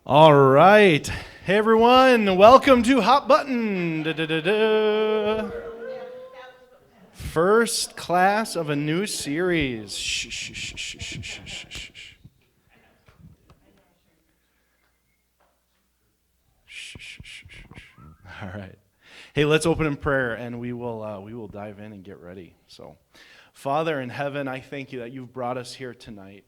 All right. Hey, everyone. Welcome to Hot Button. Da-da-da-da. First class of a new series. Shh, shh, shh, shh, shh, shh, shh, shh. Shh, shh, shh, shh, shh. All right. Hey, let's open in prayer, and we will dive in and get ready. So, Father in heaven, I thank you that you've brought us here tonight.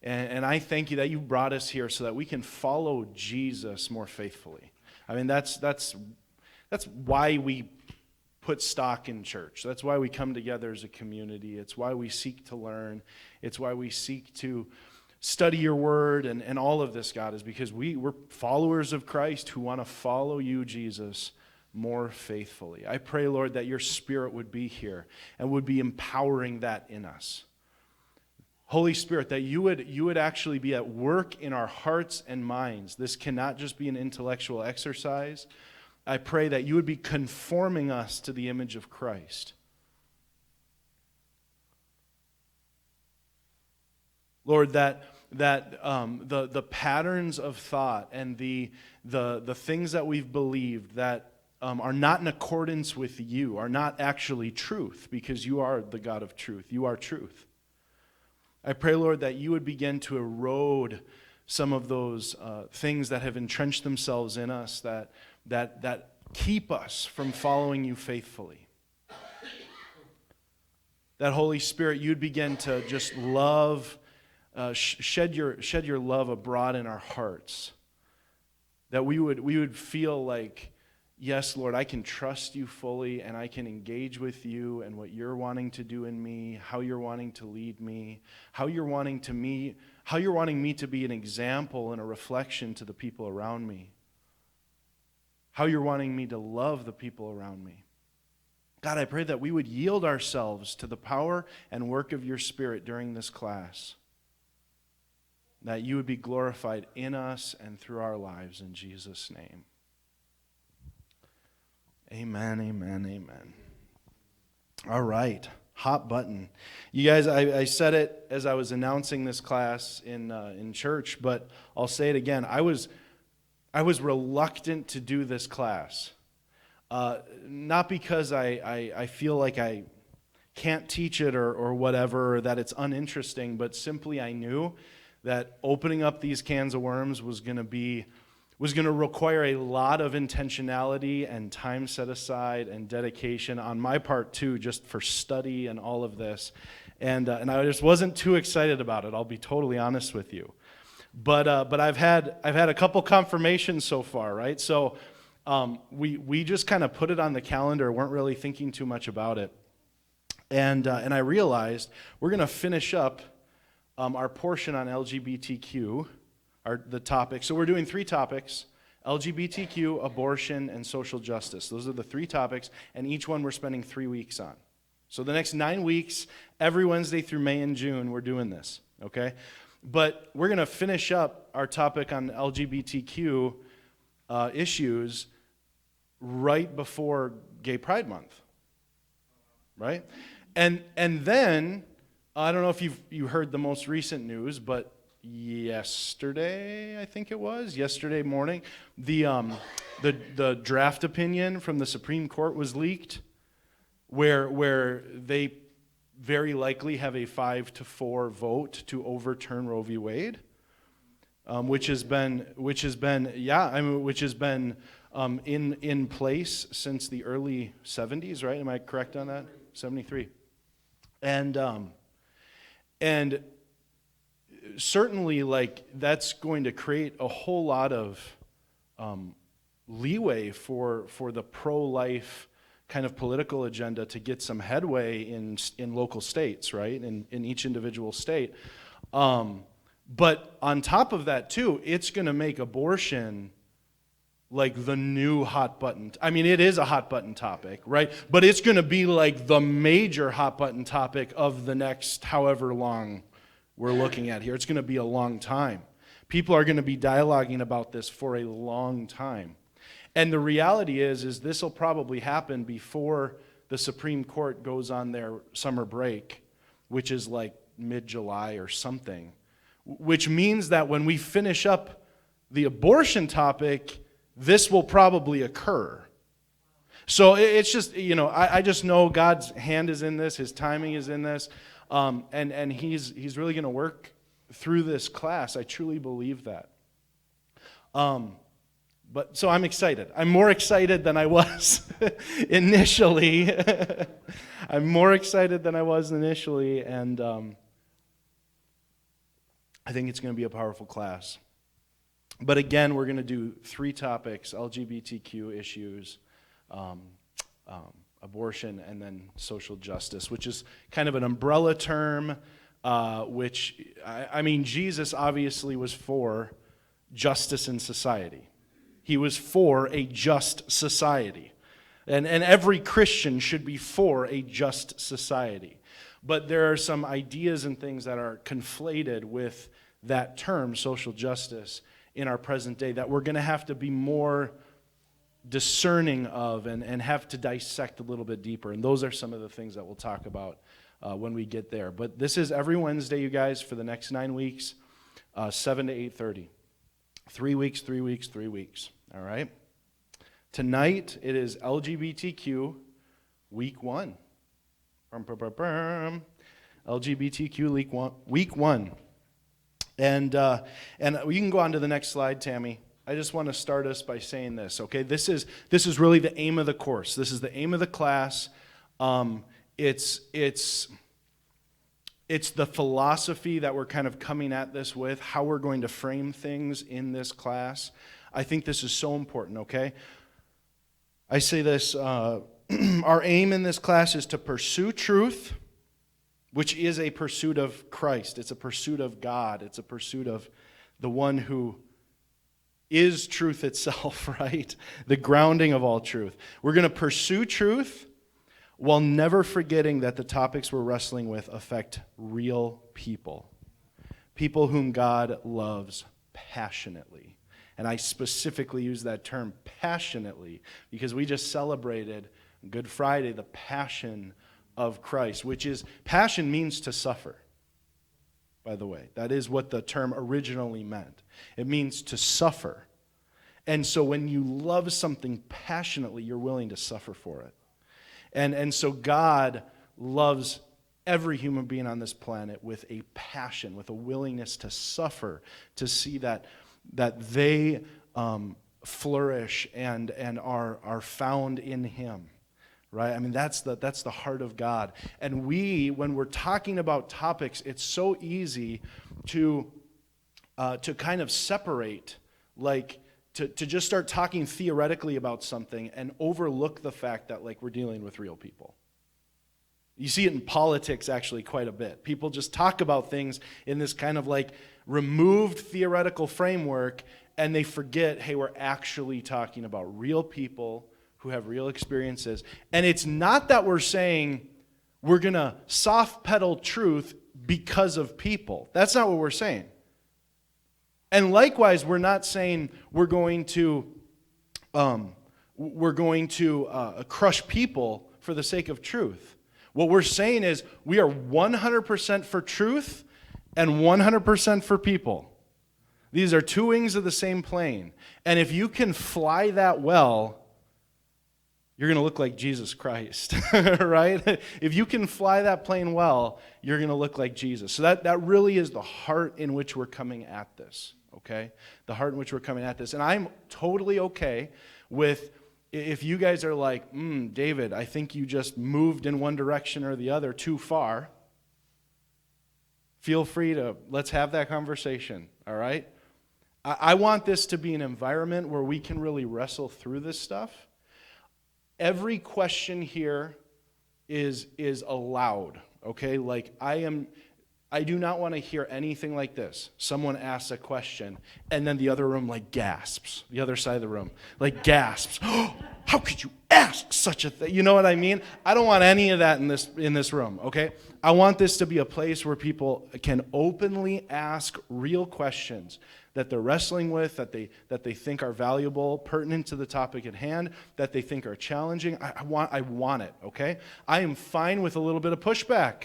And I thank you that you brought us here so that we can follow Jesus more faithfully. I mean, that's why we put stock in church. That's why we come together as a community. It's why we seek to learn. It's why we seek to study your word and all of this, God, is because we're followers of Christ who want to follow you, Jesus, more faithfully. I pray, Lord, that your Spirit would be here and would be empowering that in us. Holy Spirit, that you would actually be at work in our hearts and minds. This cannot just be an intellectual exercise. I pray that you would be conforming us to the image of Christ. Lord, that the patterns of thought and the things that we've believed that are not in accordance with you are not actually truth, because you are the God of truth. You are truth. I pray, Lord, that you would begin to erode some of those things that have entrenched themselves in us that keep us from following you faithfully. That, Holy Spirit, you'd begin to just love, shed your love abroad in our hearts. That we would feel like, yes, Lord, I can trust you fully, and I can engage with you and what you're wanting to do in me, how you're wanting to lead me, how you're wanting me to be an example and a reflection to the people around me, how you're wanting me to love the people around me. God, I pray that we would yield ourselves to the power and work of your Spirit during this class, that you would be glorified in us and through our lives, in Jesus' name. Amen, amen, amen. All right, hot button. You guys, I said it as I was announcing this class in church, but I'll say it again. I was reluctant to do this class. Not because I feel like I can't teach it or whatever, or that it's uninteresting, but simply I knew that opening up these cans of worms was going to require a lot of intentionality and time set aside and dedication on my part too, just for study and all of this. And I just wasn't too excited about it, I'll be totally honest with you. But I've had a couple confirmations so far, right? So we just kind of put it on the calendar, weren't really thinking too much about it. And I realized we're going to finish up our portion on LGBTQ, the topic. So we're doing 3 topics: LGBTQ, abortion, and social justice. Those are the 3 topics, and each one we're spending 3 weeks on. So the next 9 weeks, every Wednesday through May and June, we're doing this, okay? But we're going to finish up our topic on LGBTQ issues right before Gay Pride Month, right? And then, I don't know if you heard the most recent news, but yesterday, I think it was, yesterday morning, the draft opinion from the Supreme Court was leaked, where they very likely have a 5-4 vote to overturn Roe v. Wade, which has been in place since the early 70s, right? Am I correct on that? 73. And certainly, like, that's going to create a whole lot of leeway for the pro-life kind of political agenda to get some headway in local states, right? In each individual state. But on top of that, too, it's going to make abortion like the new hot button. I mean, it is a hot button topic, right? But it's going to be like the major hot button topic of the next however long we're looking at here. It's going to be a long time. People are going to be dialoguing about this for a long time. And the reality is this will probably happen before the Supreme Court goes on their summer break, which is like mid-July or something. Which means that when we finish up the abortion topic, this will probably occur. So it's just, I just know God's hand is in this, His timing is in this, and He's really going to work through this class. I truly believe that. But so I'm excited. I'm more excited than I was initially. I'm more excited than I was initially, and I think it's going to be a powerful class. But again, we're going to do 3 topics: LGBTQ issues, abortion, and then social justice, which is kind of an umbrella term, which, I mean, Jesus obviously was for justice in society. He was for a just society. And every Christian should be for a just society. But there are some ideas and things that are conflated with that term, social justice, in our present day that we're going to have to be more discerning of and have to dissect a little bit deeper. And those are some of the things that we'll talk about when we get there. But this is every Wednesday, you guys, for the next 9 weeks, 7 to 8:30. 3 weeks, 3 weeks, 3 weeks. All right? Tonight, it is LGBTQ Week 1. LGBTQ Week 1. And you can go on to the next slide, Tammy. I just want to start us by saying this, okay? This is really the aim of the course. This is the aim of the class. It's the philosophy that we're kind of coming at this with, how we're going to frame things in this class. I think this is so important, okay? I say this, our aim in this class is to pursue truth, which is a pursuit of Christ. It's a pursuit of God. It's a pursuit of the one who is truth itself, right? The grounding of all truth. We're going to pursue truth while never forgetting that the topics we're wrestling with affect real people. People whom God loves passionately. And I specifically use that term passionately because we just celebrated Good Friday, the passion of Christ, which is, passion means to suffer, by the way. That is what the term originally meant. It means to suffer. And so when you love something passionately, you're willing to suffer for it. And so God loves every human being on this planet with a passion, with a willingness to suffer, to see that they flourish and are found in Him. Right? I mean, that's the heart of God. And when we're talking about topics, it's so easy to kind of separate, like, to just start talking theoretically about something and overlook the fact that, like, we're dealing with real people. You see it in politics actually quite a bit. People just talk about things in this kind of like removed theoretical framework, and they forget, hey, we're actually talking about real people who have real experiences. And it's not that we're saying we're going to soft pedal truth because of people. That's not what we're saying. And likewise, we're not saying we're going to crush people for the sake of truth. What we're saying is we are 100% for truth and 100% for people. These are two wings of the same plane. And if you can fly that well, you're going to look like Jesus Christ, right? If you can fly that plane well, you're going to look like Jesus. So that really is the heart in which we're coming at this, okay? The heart in which we're coming at this. And I'm totally okay with, if you guys are like, David, I think you just moved in one direction or the other too far, feel free to, let's have that conversation, all right? I want this to be an environment where we can really wrestle through this stuff. Every question here is allowed, okay? Like, I do not want to hear anything like this. Someone asks a question, and then the other room, like, gasps. The other side of the room, like, gasps. Oh, how could you ask such a thing? You know what I mean? I don't want any of that in this room, okay? I want this to be a place where people can openly ask real questions that they're wrestling with, that they think are valuable, pertinent to the topic at hand, that they think are challenging. I want it, okay? I am fine with a little bit of pushback.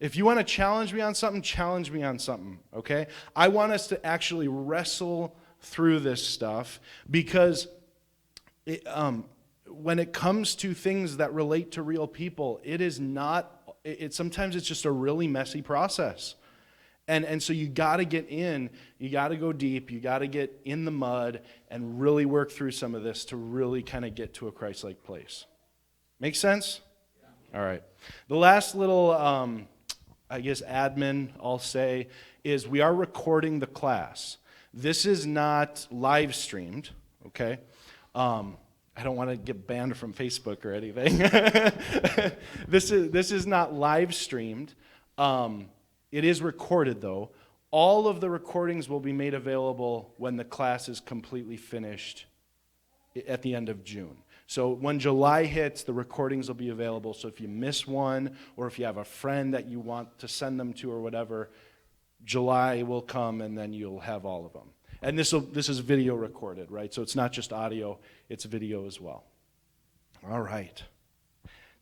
If you want to challenge me on something, okay? I want us to actually wrestle through this stuff because when it comes to things that relate to real people, sometimes it's just a really messy process. And so you got to get in, you got to go deep, you got to get in the mud and really work through some of this to really kind of get to a Christ-like place. Make sense? Yeah. All right. The last little, admin I'll say is we are recording the class. This is not live streamed, okay? I don't want to get banned from Facebook or anything. This is not live streamed. It is recorded, though. All of the recordings will be made available when the class is completely finished at the end of June. So when July hits, the recordings will be available. So if you miss one, or if you have a friend that you want to send them to or whatever, July will come and then you'll have all of them. And this is video recorded, right? So it's not just audio, it's video as well. All right.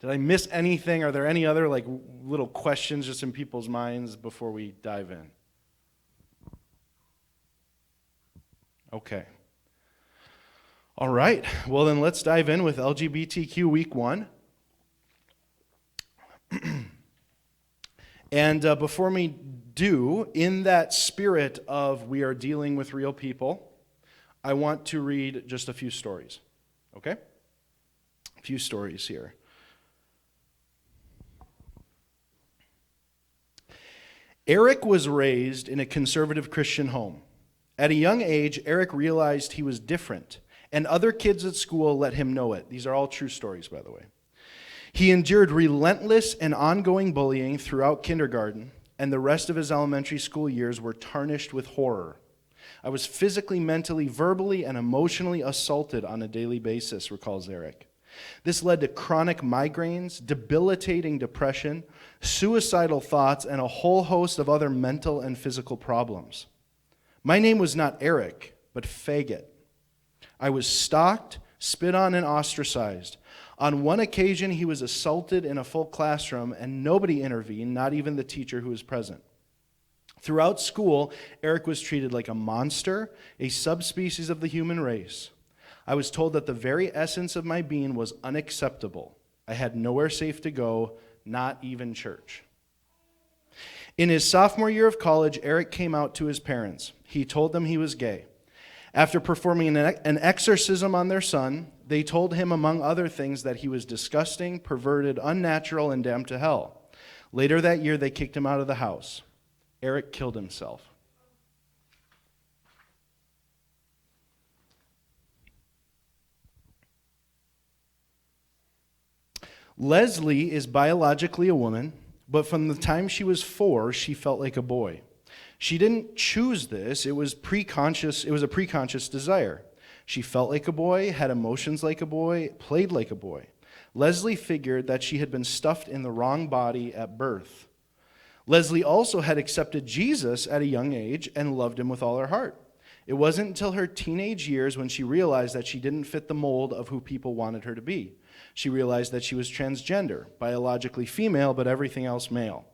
Did I miss anything? Are there any other little questions just in people's minds before we dive in? Okay. All right. Well, then let's dive in with LGBTQ Week 1. And before we do, in that spirit of we are dealing with real people, I want to read just a few stories. Okay? A few stories here. Eric was raised in a conservative Christian home. At a young age, Eric realized he was different, and other kids at school let him know it. These are all true stories, by the way. He endured relentless and ongoing bullying throughout kindergarten, and the rest of his elementary school years were tarnished with horror. I was physically, mentally, verbally, and emotionally assaulted on a daily basis, recalls Eric. This led to chronic migraines, debilitating depression, suicidal thoughts, and a whole host of other mental and physical problems. My name was not Eric, but Faggot. I was stalked, spit on, and ostracized. On one occasion, he was assaulted in a full classroom, and nobody intervened, not even the teacher who was present. Throughout school, Eric was treated like a monster, a subspecies of the human race. I was told that the very essence of my being was unacceptable. I had nowhere safe to go, not even church. In his sophomore year of college, Eric came out to his parents. He told them he was gay. After performing an exorcism on their son, they told him, among other things, that he was disgusting, perverted, unnatural, and damned to hell. Later that year, they kicked him out of the house. Eric killed himself. Leslie is biologically a woman, but from the time she was 4, she felt like a boy. She didn't choose this. It was a preconscious desire. She felt like a boy, had emotions like a boy, played like a boy. Leslie figured that she had been stuffed in the wrong body at birth. Leslie also had accepted Jesus at a young age and loved him with all her heart. It wasn't until her teenage years when she realized that she didn't fit the mold of who people wanted her to be. She realized that she was transgender, biologically female, but everything else male.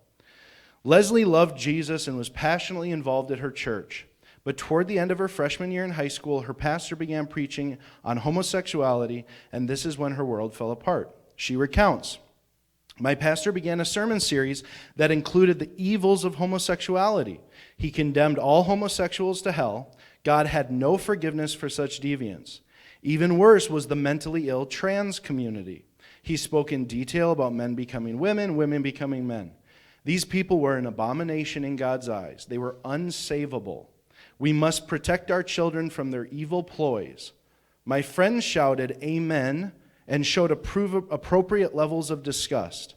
Leslie loved Jesus and was passionately involved at her church. But toward the end of her freshman year in high school, her pastor began preaching on homosexuality, and this is when her world fell apart. She recounts, "My pastor began a sermon series that included the evils of homosexuality. He condemned all homosexuals to hell. God had no forgiveness for such deviants. Even worse was the mentally ill trans community. He spoke in detail about men becoming women, women becoming men. These people were an abomination in God's eyes. They were unsavable. We must protect our children from their evil ploys. My friends shouted, 'Amen,' and showed appropriate levels of disgust.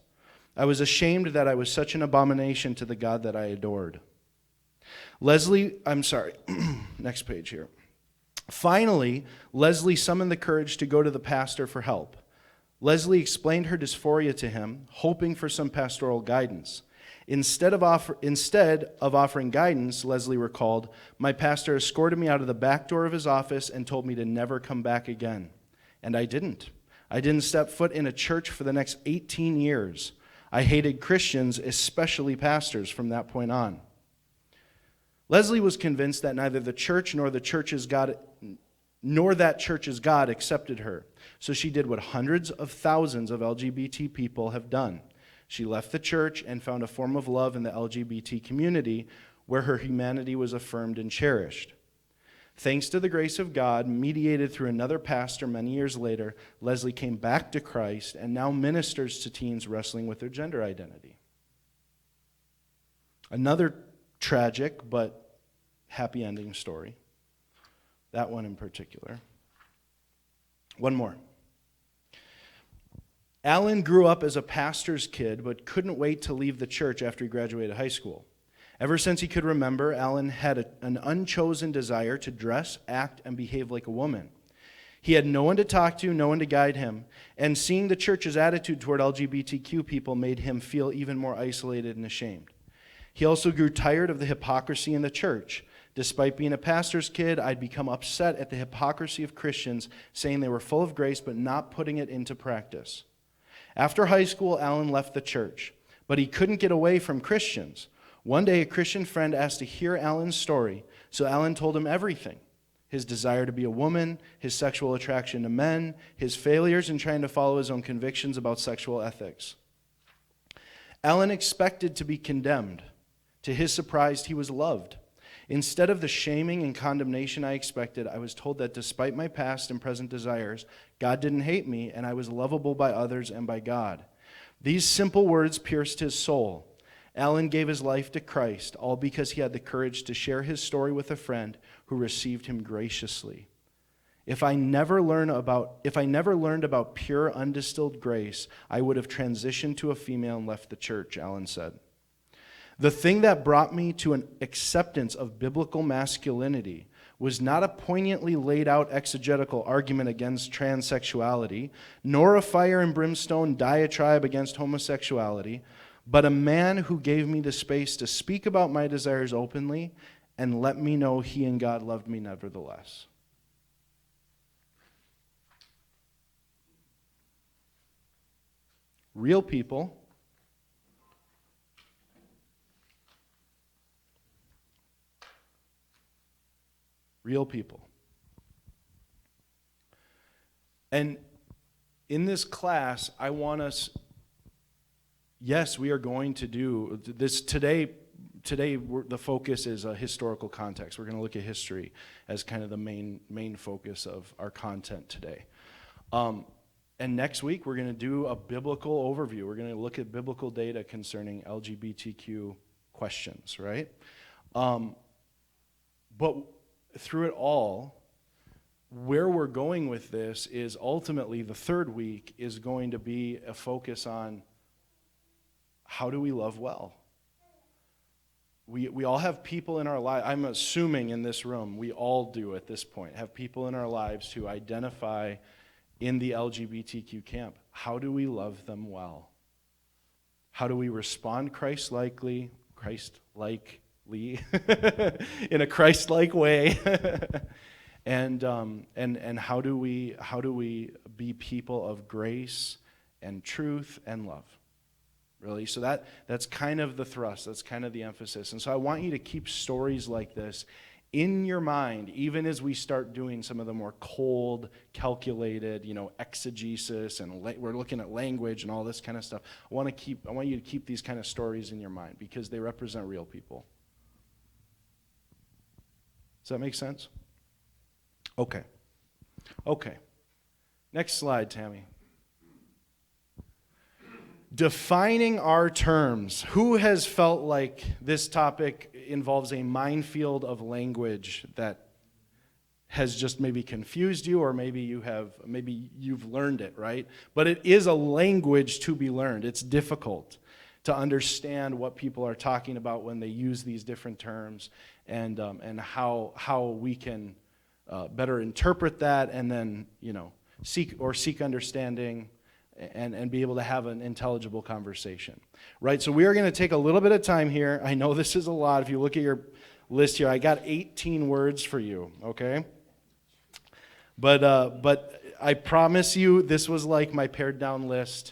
I was ashamed that I was such an abomination to the God that I adored." Next page here. Finally, Leslie summoned the courage to go to the pastor for help. Leslie explained her dysphoria to him, hoping for some pastoral guidance. Instead of offering guidance, Leslie recalled, "My pastor escorted me out of the back door of his office and told me to never come back again. And I didn't. I didn't step foot in a church for the next 18 years. I hated Christians, especially pastors, from that point on." Leslie was convinced that neither the church nor that church's God accepted her. So she did what hundreds of thousands of LGBT people have done. She left the church and found a form of love in the LGBT community where her humanity was affirmed and cherished. Thanks to the grace of God, mediated through another pastor many years later, Leslie came back to Christ and now ministers to teens wrestling with their gender identity. Another tragic but happy ending story. That one in particular. One more. Alan grew up as a pastor's kid but couldn't wait to leave the church after he graduated high school. Ever since he could remember, Alan had an unchosen desire to dress, act, and behave like a woman. He had no one to talk to, no one to guide him, and seeing the church's attitude toward LGBTQ people made him feel even more isolated and ashamed. He also grew tired of the hypocrisy in the church. Despite being a pastor's kid, I'd become upset at the hypocrisy of Christians saying they were full of grace but not putting it into practice. After high school, Alan left the church, but he couldn't get away from Christians. One day, a Christian friend asked to hear Alan's story, so Alan told him everything. His desire to be a woman, his sexual attraction to men, his failures in trying to follow his own convictions about sexual ethics. Alan expected to be condemned. To his surprise, he was loved. Instead of the shaming and condemnation I expected, I was told that despite my past and present desires, God didn't hate me, and I was lovable by others and by God. These simple words pierced his soul. Alan gave his life to Christ, all because he had the courage to share his story with a friend who received him graciously. If I never learned about pure, undistilled grace, I would have transitioned to a female and left the church, Alan said. The thing that brought me to an acceptance of biblical masculinity was not a poignantly laid out exegetical argument against transsexuality, nor a fire and brimstone diatribe against homosexuality, but a man who gave me the space to speak about my desires openly and let me know he and God loved me nevertheless. Real people And in this class, I want us, yes, we are going to do this today. Today, the focus is a historical context. We're going to look at history as kind of the main focus of our content today. And next week, we're going to do a biblical overview. We're going to look at biblical data concerning LGBTQ questions, right? But through it all, where we're going with this is ultimately the third week is going to be a focus on how do we love well? We all have people in our lives, I'm assuming in this room, we all do at this point, have people in our lives who identify in the LGBTQ camp. How do we love them well? How do we respond Christ-likely, in a Christ-like way? And how do we be people of grace and truth and love? Really, so that's kind of the thrust. That's kind of the emphasis. And so I want you to keep stories like this in your mind, even as we start doing some of the more cold, calculated, exegesis, and we're looking at language and all this kind of stuff. I want you to keep these kind of stories in your mind because they represent real people. Does that make sense? Okay. Next slide, Tammy. Defining our terms. Who has felt like this topic involves a minefield of language that has just maybe confused you, or maybe you've learned it, right? But it is a language to be learned. It's difficult to understand what people are talking about when they use these different terms, and how we can better interpret that, and then seek understanding and be able to have an intelligible conversation, right? So we are going to take a little bit of time here. I know this is a lot. If you look at your list here, I got 18 words for you, okay? But I promise you, this was like my pared down list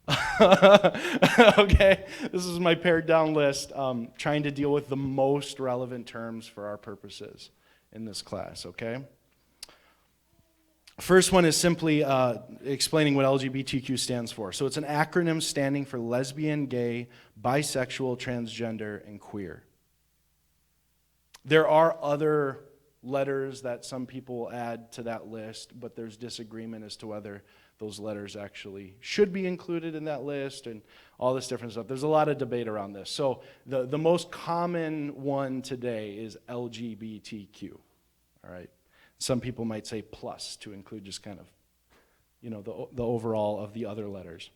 Okay, this is my pared down list, trying to deal with the most relevant terms for our purposes in this class, okay? First one is simply explaining what LGBTQ stands for. So it's an acronym standing for lesbian, gay, bisexual, transgender, and queer. There are other letters that some people add to that list, but there's disagreement as to whether those letters actually should be included in that list and all this different stuff. There's a lot of debate around this. So the most common one today is LGBTQ, all right? Some people might say plus to include just kind of, the overall of the other letters.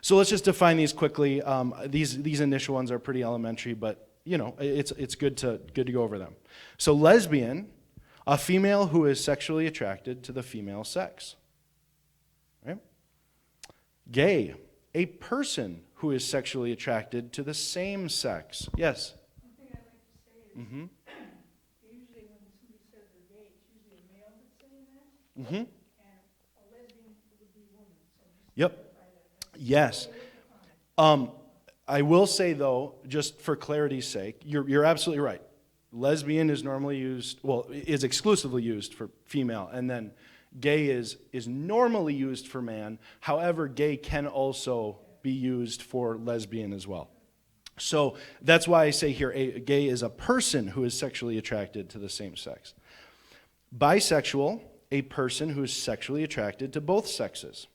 So let's just define these quickly. These initial ones are pretty elementary, but it's good to go over them. So lesbian, a female who is sexually attracted to the female sex. Right? Gay, a person who is sexually attracted to the same sex. Yes? One thing I'd like to say is, usually when somebody says they're gay, it's usually a male that's saying that, and a lesbian would be a woman. So just Yep. clarify that. Yes. I will say, though, just for clarity's sake, you're absolutely right. Lesbian is normally used, is exclusively used for female, and then gay is normally used for man. However, gay can also be used for lesbian as well. So that's why I say here, gay is a person who is sexually attracted to the same sex. Bisexual, a person who is sexually attracted to both sexes.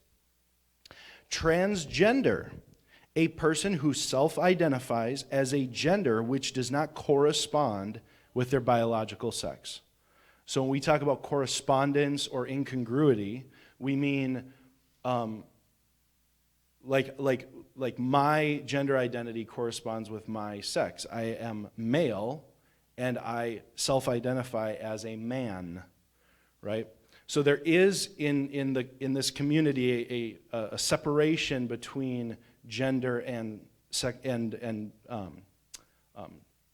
Transgender, a person who self-identifies as a gender which does not correspond with their biological sex. So when we talk about correspondence or incongruity, we mean like my gender identity corresponds with my sex. I am male, and I self-identify as a man, right? So there is in this community a separation between gender and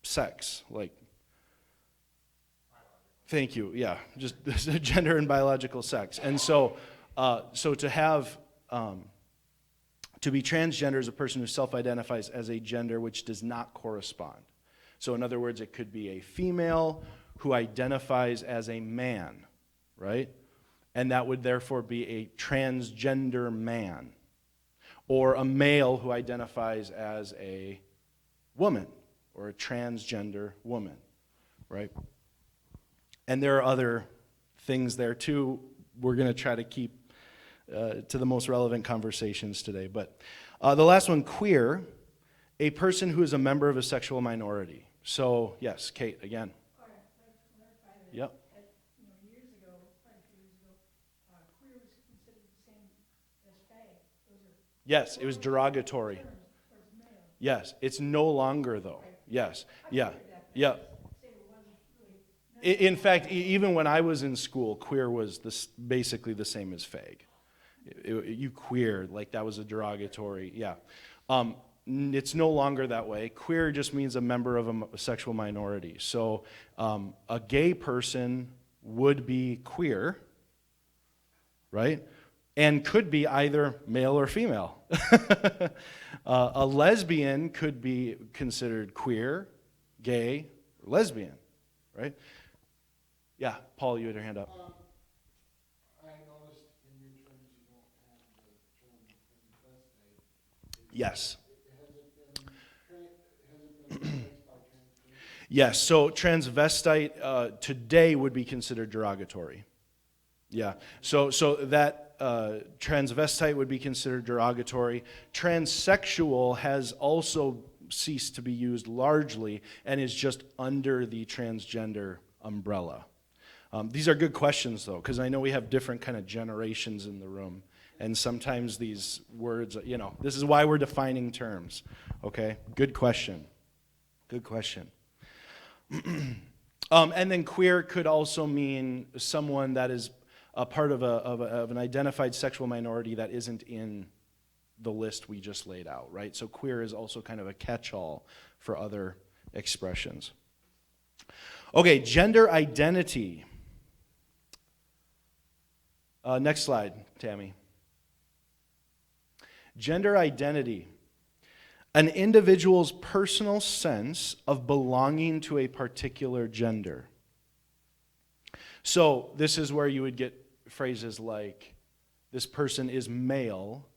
sex, like. Thank you. Yeah, just gender and biological sex, and so to have to be transgender is a person who self-identifies as a gender which does not correspond. So in other words, it could be a female who identifies as a man, right? And that would therefore be a transgender man. Or a male who identifies as a woman, or a transgender woman, right? And there are other things there too. We're going to try to keep to the most relevant conversations today. But the last one, queer, a person who is a member of a sexual minority. So, yes, Kate, again. All right, I'd like to clarify that. Yep. Years ago, quite a few years ago, queer was considered the same as fag. Those are Yes, it was derogatory. terms towards male. Yes, it's no longer though. Yes, yeah, yeah. Say it wasn't really. In fact, even when I was in school, queer was basically the same as fag. You queer, like that was a derogatory, yeah. It's no longer that way. Queer just means a member of a sexual minority. So a gay person would be queer, right? And could be either male or female. A lesbian could be considered queer, gay, or lesbian, right? Yeah, Paul, you had your hand up. I noticed in your terms you don't have the term transvestite. Yes. Has it been replaced by transgender? Yes, so transvestite today would be considered derogatory. Yeah, so that transvestite would be considered derogatory. Transsexual has also ceased to be used largely and is just under the transgender umbrella. These are good questions, though, because I know we have different kind of generations in the room, and sometimes these words, this is why we're defining terms, okay? Good question. Good question. And then queer could also mean someone that is a part of an identified sexual minority that isn't in the list we just laid out, right? So queer is also kind of a catch-all for other expressions. Okay, gender identity. Next slide, Tammy. Gender identity. An individual's personal sense of belonging to a particular gender. So this is where you would get phrases like, this person is male,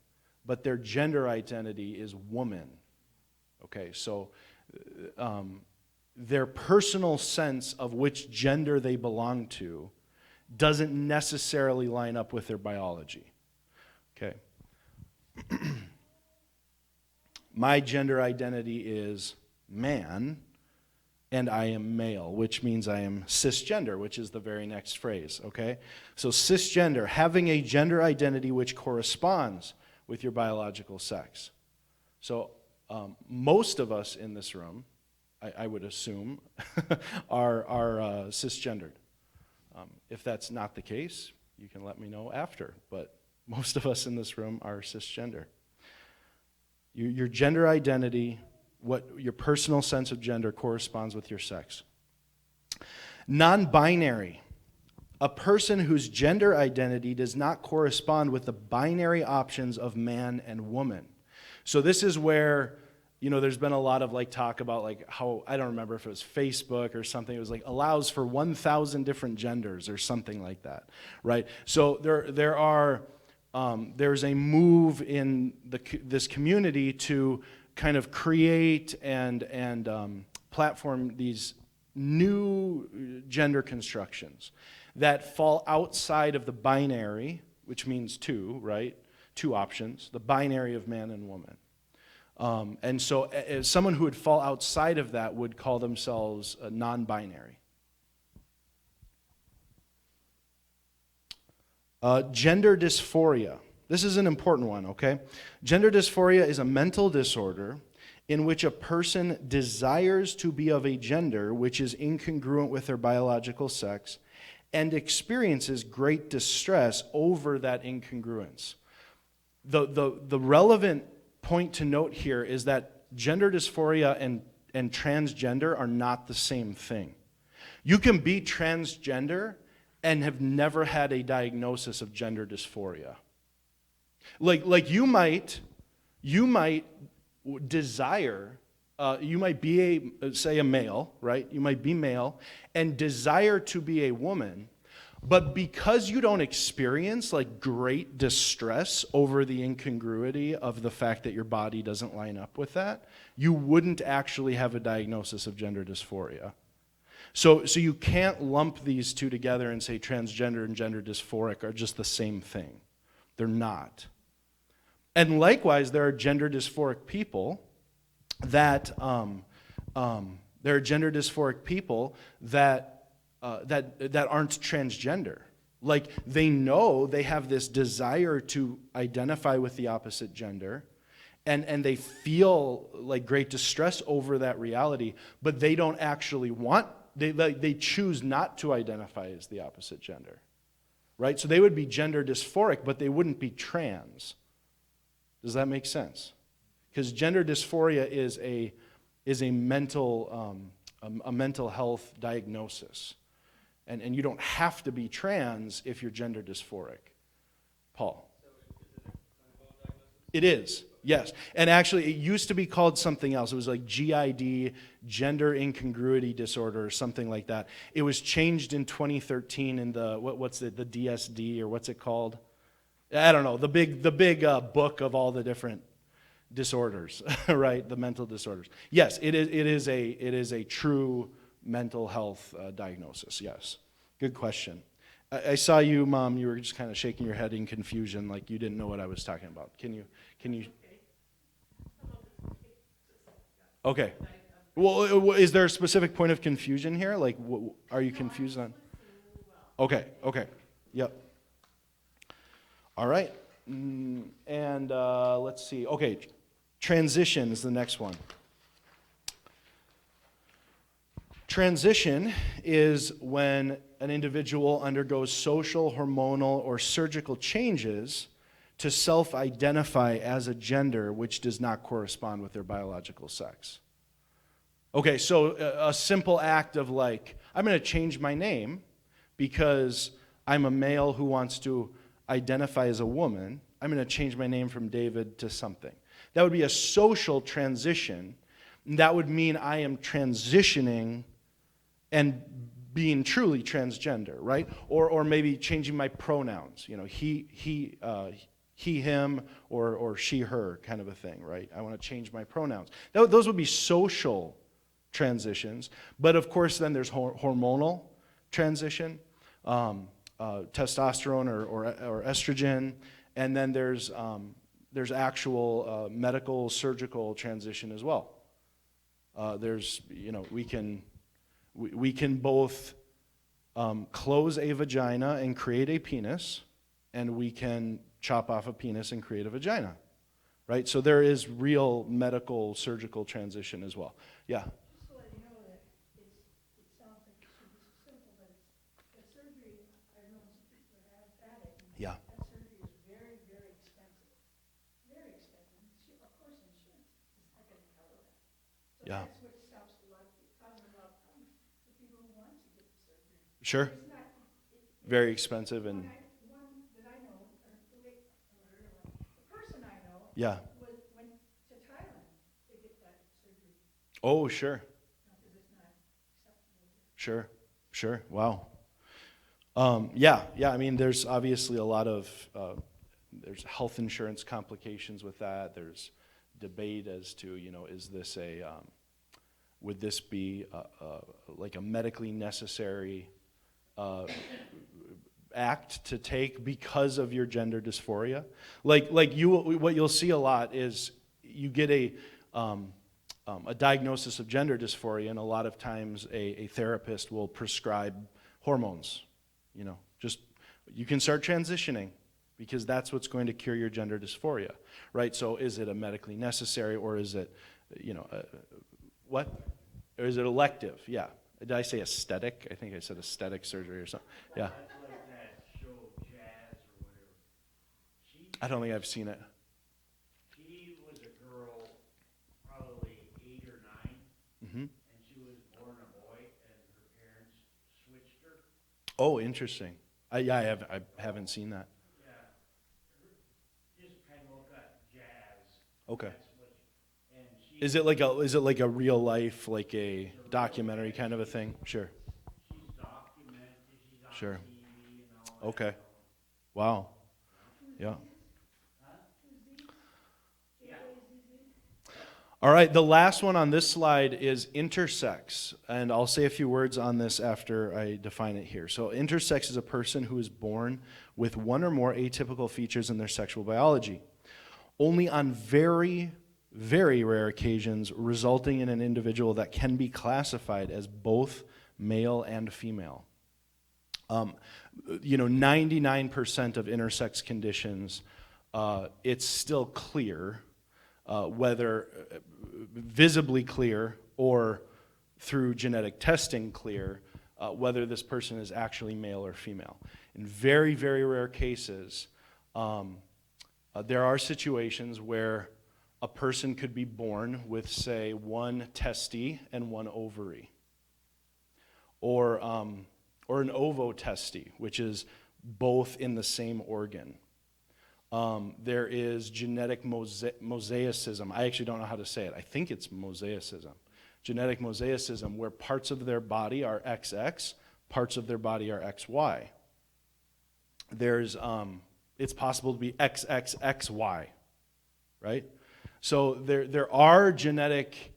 but their gender identity is woman. Okay, so their personal sense of which gender they belong to doesn't necessarily line up with their biology. Okay. My gender identity is man, and I am male, which means I am cisgender, which is the very next phrase, okay? So cisgender, having a gender identity which corresponds with your biological sex. So most of us in this room, I would assume, are cisgendered. If that's not the case, you can let me know after, but most of us in this room are cisgender. Your gender identity, what your personal sense of gender corresponds with your sex. Non-binary, a person whose gender identity does not correspond with the binary options of man and woman. So this is where, there's been a lot of talk about how, I don't remember if it was Facebook or something, it was allows for 1,000 different genders or something like that, right? So there's a move in this community to kind of create and platform these new gender constructions that fall outside of the binary, which means two, right? Two options, the binary of man and woman. And so someone who would fall outside of that would call themselves a non-binary. Gender dysphoria. This is an important one, okay? Gender dysphoria is a mental disorder in which a person desires to be of a gender which is incongruent with their biological sex and experiences great distress over that incongruence. The relevant point to note here is that gender dysphoria and transgender are not the same thing. You can be transgender and have never had a diagnosis of gender dysphoria. Like you might desire, you might be say a male, right? You might be male and desire to be a woman, but because you don't experience great distress over the incongruity of the fact that your body doesn't line up with that, you wouldn't actually have a diagnosis of gender dysphoria. So you can't lump these two together and say transgender and gender dysphoric are just the same thing. They're not. And likewise, there are gender dysphoric people that aren't transgender. They know they have this desire to identify with the opposite gender, and they feel great distress over that reality, but they don't actually want. They choose not to identify as the opposite gender, right? So they would be gender dysphoric, but they wouldn't be trans. Does that make sense? Because gender dysphoria is a mental health diagnosis, and you don't have to be trans if you're gender dysphoric. Paul. So is it a clinical diagnosis? It is. Yes, and actually it used to be called something else. It was GID, gender incongruity disorder or something like that. It was changed in 2013 in the, the DSD or what's it called? I don't know, the big book of all the different disorders, right? The mental disorders. Yes, it is a true mental health diagnosis, yes. Good question. I saw you, Mom, you were just kind of shaking your head in confusion like you didn't know what I was talking about. Can you Okay. Well, is there a specific point of confusion here? Are you confused on? Okay. Yep. All right. And let's see. Okay. Transition is the next one. Transition is when an individual undergoes social, hormonal, or surgical changes to self-identify as a gender which does not correspond with their biological sex. Okay, so a simple act of I'm going to change my name because I'm a male who wants to identify as a woman. I'm going to change my name from David to something. That would be a social transition. That would mean I am transitioning and being truly transgender, right? Or maybe changing my pronouns, he, him, or she, her, kind of a thing, right? I want to change my pronouns. Those would be social transitions. But of course, then there's hormonal transition, testosterone or estrogen, and then there's actual medical, surgical transition as well. We can both close a vagina and create a penis, and we can chop off a penis and create a vagina, right? So there is real medical, surgical transition as well. Yeah. Just to let you know that it sounds like it should be so simple, but the surgery, I've known some people that have had it. And Yeah. that surgery is very, very expensive. Very expensive. Of course, insurance is not going to cover that. So Yeah. that's what stops causing a lot of problems for people who want to get the surgery. Sure. It's not, Very expensive and one that I know, the person I know, yeah. went to Thailand to get that surgery, Oh, sure. because it's not acceptable. Sure. Wow. Yeah. I mean, there's obviously a lot of there's health insurance complications with that. There's debate as to is this would this be like a medically necessary act to take because of your gender dysphoria? What you'll see a lot is you get a diagnosis of gender dysphoria, and a lot of times a therapist will prescribe hormones. Just you can start transitioning because that's what's going to cure your gender dysphoria, right? So is it a medically necessary, or is it, what? Or is it elective? Yeah. Did I say aesthetic? I think I said aesthetic surgery or something. Yeah. That's like that show, Jazz or whatever. I don't think I've seen it. She was a girl, probably 8 or 9, Mm-hmm. and she was born a boy, and her parents switched her. Oh, interesting. I haven't seen that. Yeah. Just kind of look at Jazz. Okay. That's what and she, Is it like a real life, like a documentary kind of a thing? Sure. she's documented, she's on Sure. TV and all that. Okay. Wow. Yeah. All right, the last one on this slide is intersex, and I'll say a few words on this after I define it here. So intersex is a person who is born with one or more atypical features in their sexual biology, only on very, very rare occasions resulting in an individual that can be classified as both male and female. 99% of intersex conditions, it's still clear, whether visibly clear or through genetic testing clear, whether this person is actually male or female. In very, very rare cases, there are situations where a person could be born with, say, one testy and one ovary, or an ovotesty, which is both in the same organ. There is genetic mosaicism. I actually don't know how to say it. I think it's mosaicism. Genetic mosaicism, where parts of their body are XX, parts of their body are XY. There's, it's possible to be XXXY, right? So there are genetic,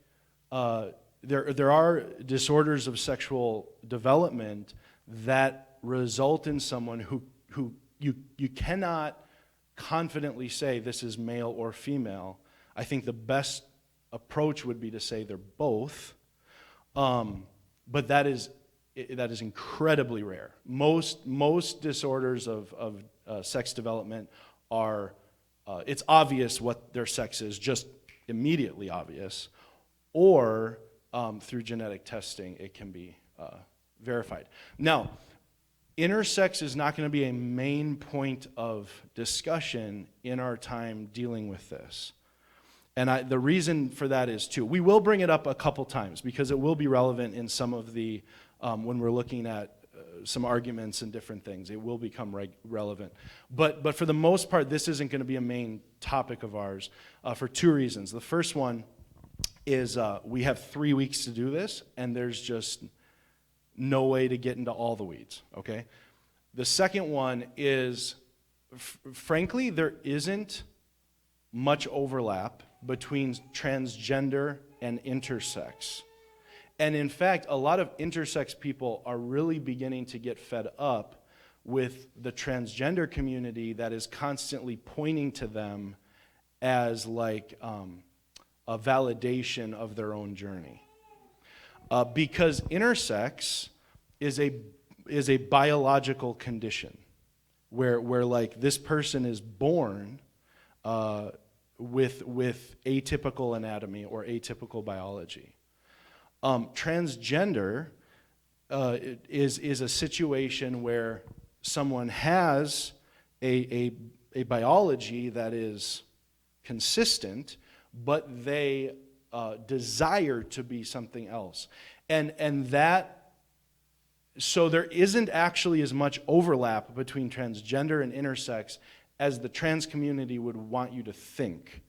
there are disorders of sexual development that result in someone who you cannot confidently say this is male or female. I think the best approach would be to say they're both, but that is incredibly rare. Most disorders of sex development are, it's obvious what their sex is, just immediately obvious, or through genetic testing it can be verified. Now, intersex is not going to be a main point of discussion in our time dealing with this. And the reason for that is, too, we will bring it up a couple times because it will be relevant in some of the, when we're looking at some arguments and different things. It will become relevant. But for the most part, this isn't going to be a main topic of ours for two reasons. The first one is we have 3 weeks to do this, and there's just no way to get into all the weeds, okay? The second one is, frankly, there isn't much overlap between transgender and intersex. And in fact, a lot of intersex people are really beginning to get fed up with the transgender community that is constantly pointing to them as like a validation of their own journey. Because intersex is a biological condition where like this person is born with atypical anatomy or atypical biology. Transgender is a situation where someone has a biology that is consistent, but they desire to be something else. And that, so there isn't actually as much overlap between transgender and intersex as the trans community would want you to think.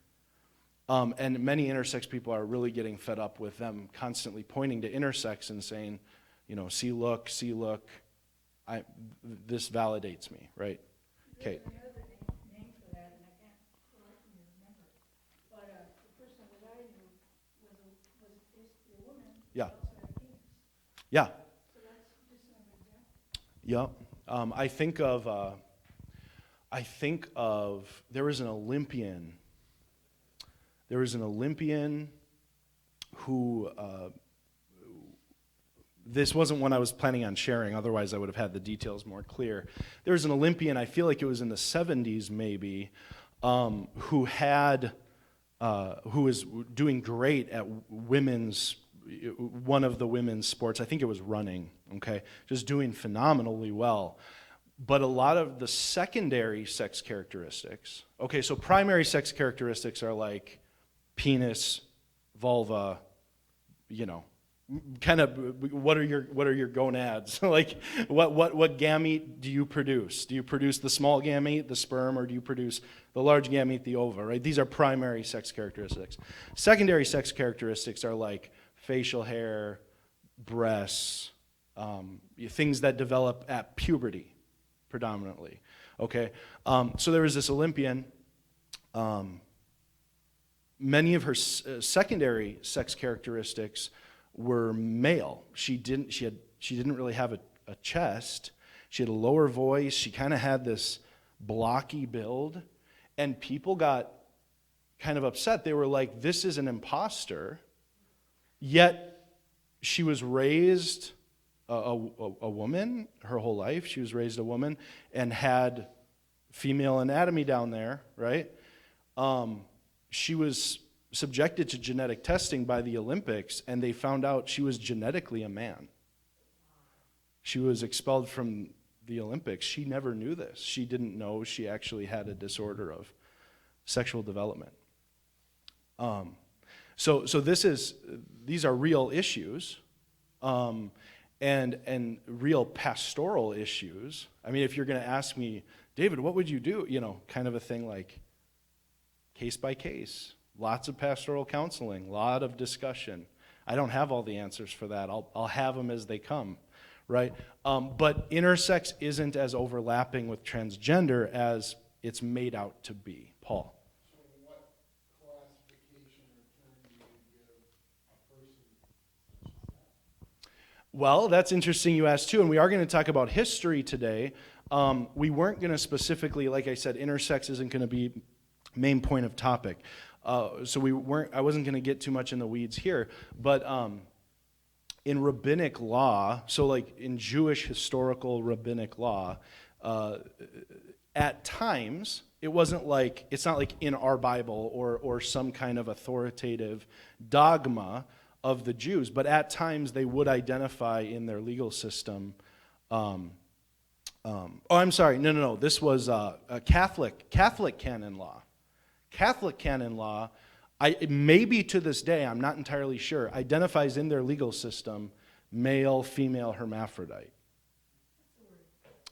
And many intersex people are really getting fed up with them constantly pointing to intersex and saying, you know, see, look, this validates me, right? Okay. There's another name for that, and I can't correctly remember. But the person that I knew was basically a woman Yeah. outside a penis. Yeah. So that's just another example. Yep. I think of there was an Olympian. There was an Olympian who, this wasn't one I was planning on sharing, otherwise I would have had the details more clear. There was an Olympian, I feel like it was in the 70s maybe, who was doing great at one of the women's sports. I think it was running, okay? Just doing phenomenally well. But a lot of the secondary sex characteristics, okay, so primary sex characteristics are like penis, vulva, you know, kind of what are your gonads? Like what gamete do you produce? Do you produce the small gamete, the sperm, or do you produce the large gamete, the ova, right? These are primary sex characteristics. Secondary sex characteristics are like facial hair, breasts, things that develop at puberty predominantly, okay? So there was this Olympian. Many of her secondary sex characteristics were male. She didn't really have a chest. She had a lower voice. She kind of had this blocky build, and people got kind of upset. They were like, "This is an imposter." Yet she was raised a woman her whole life. She was raised a woman and had female anatomy down there, right? She was subjected to genetic testing by the Olympics, and they found out she was genetically a man. She was expelled from the Olympics. She never knew this. She didn't know she actually had a disorder of sexual development. So these are real issues, and real pastoral issues. I mean, if you're going to ask me, David, what would you do? You know, kind of a thing like case by case, lots of pastoral counseling, a lot of discussion. I don't have all the answers for that. I'll have them as they come, right? But intersex isn't as overlapping with transgender as it's made out to be. Paul. So what classification or term do you give a person such as that? Well, that's interesting you asked too, and we are going to talk about history today. We weren't going to specifically, like I said, intersex isn't going to be main point of topic. So I wasn't going to get too much in the weeds here, but in rabbinic law, so like in Jewish historical rabbinic law, at times it's not like in our Bible or some kind of authoritative dogma of the Jews, but at times they would identify in their legal system. I'm sorry, no. This was a Catholic canon law. Catholic canon law, maybe to this day, I'm not entirely sure, identifies in their legal system male, female, hermaphrodite.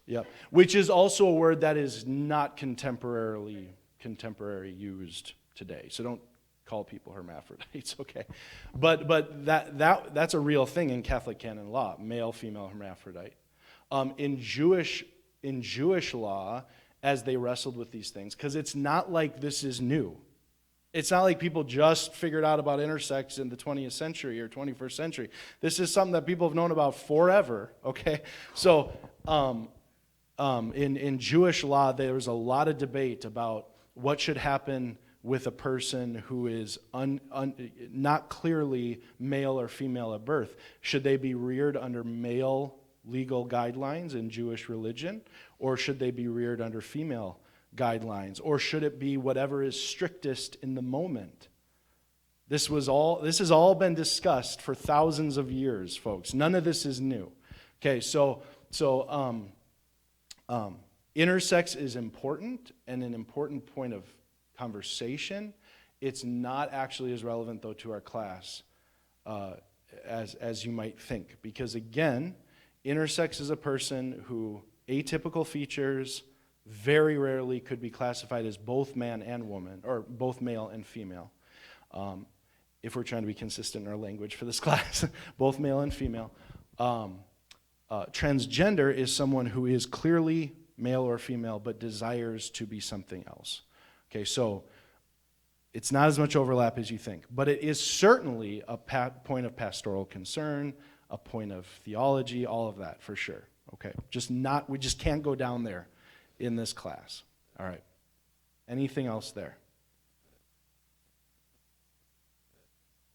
Yep. Which is also a word that is not contemporary used today. So don't call people hermaphrodites, okay? But that's a real thing in Catholic canon law, male, female hermaphrodite. In Jewish law, as they wrestled with these things, because it's not like this is new. It's not like people just figured out about intersex in the 20th century or 21st century. This is something that people have known about forever, okay? So in Jewish law, there was a lot of debate about what should happen with a person who is not clearly male or female at birth. Should they be reared under male legal guidelines in Jewish religion, or should they be reared under female guidelines, or should it be whatever is strictest in the moment? This has all been discussed for thousands of years, folks. None of this is new. Okay, so intersex is important and an important point of conversation. It's not actually as relevant, though, to our class as you might think, because again, intersex is a person who atypical features very rarely could be classified as both man and woman, or both male and female. If we're trying to be consistent in our language for this class, both male and female. Transgender is someone who is clearly male or female but desires to be something else. Okay, so it's not as much overlap as you think, but it is certainly a point of pastoral concern, a point of theology, all of that for sure. Okay, we just can't go down there in this class. All right. Anything else there?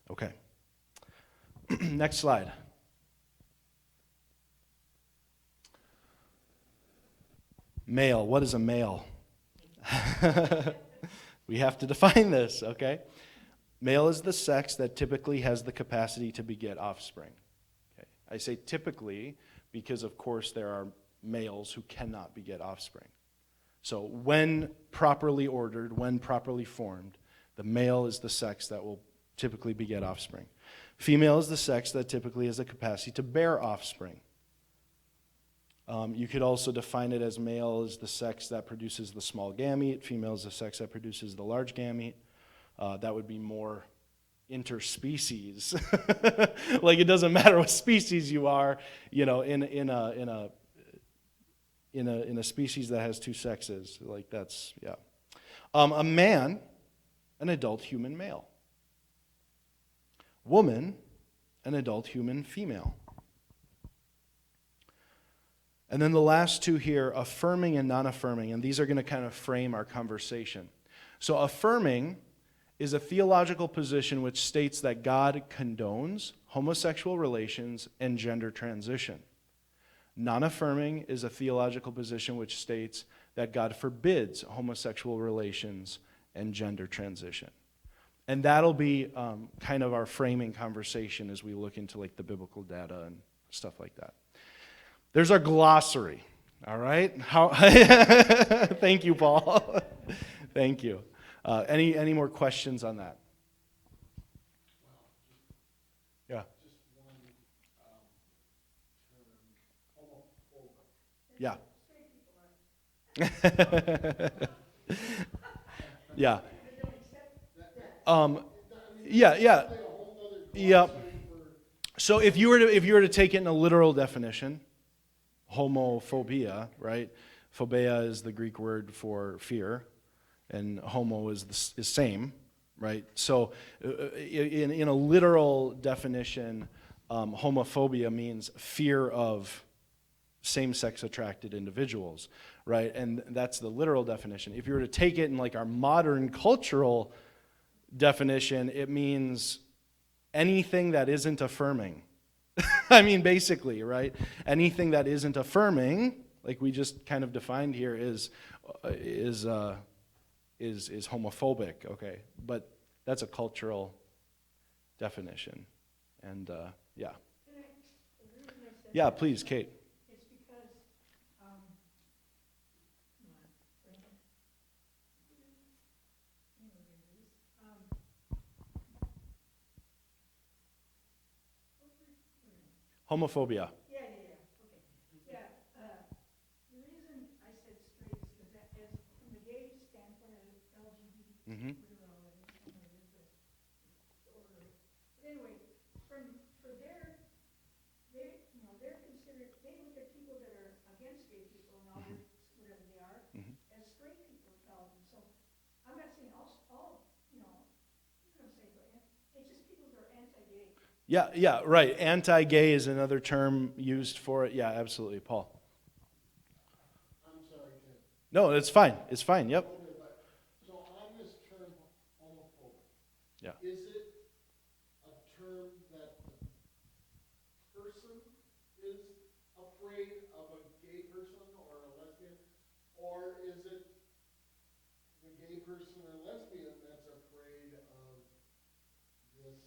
Okay. Next slide. Male. What is a male? We have to define this, okay? Male is the sex that typically has the capacity to beget offspring. Okay. I say typically because, of course, there are males who cannot beget offspring. So when properly ordered, when properly formed, the male is the sex that will typically beget offspring. Female is the sex that typically has the capacity to bear offspring. You could also define it as male is the sex that produces the small gamete, female is the sex that produces the large gamete. That would be more interspecies. Like it doesn't matter what species you are, in a species that has two sexes. Like that's, yeah. A man, an adult human male. Woman, an adult human female. And then the last two here, affirming and non-affirming, and these are going to kind of frame our conversation. So affirming is a theological position which states that God condones homosexual relations and gender transition. Non-affirming is a theological position which states that God forbids homosexual relations and gender transition. And that'll be kind of our framing conversation as we look into like the biblical data and stuff like that. There's our glossary, all right? Thank you, Paul. Thank you. Any more questions on that? Yeah. Yeah. Yeah. Yeah. Yep. So if you were to take it in a literal definition, homophobia, right? Phobia is the Greek word for fear, and homo is the same, right? So in a literal definition, homophobia means fear of same-sex attracted individuals, right? And that's the literal definition. If you were to take it in like our modern cultural definition, it means anything that isn't affirming. I mean, basically, right? Anything that isn't affirming, like we just kind of defined here, is homophobic. Okay, but that's a cultural definition, and yeah. Yeah, please, Kate. It's because, Homophobia. okay. Yeah, the Yeah, right. Anti-gay is another term used for it. Yeah, absolutely, Paul. I'm sorry, Ken. No, it's fine. It's fine. Yep. Okay, but, so on this term homophobic. Yeah. Is it a term that the person is afraid of a gay person or a lesbian? Or is it the gay person or lesbian that's afraid of this person?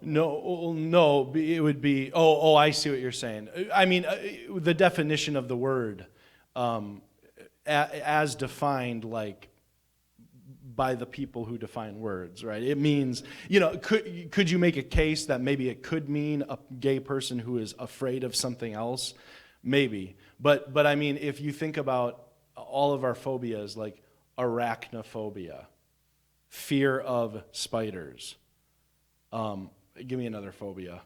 No, it would be. Oh, I see what you're saying. I mean, the definition of the word, as defined, like by the people who define words, right? It means, could you make a case that maybe it could mean a gay person who is afraid of something else? Maybe, but I mean, if you think about all of our phobias, like arachnophobia, fear of spiders. Give me another phobia.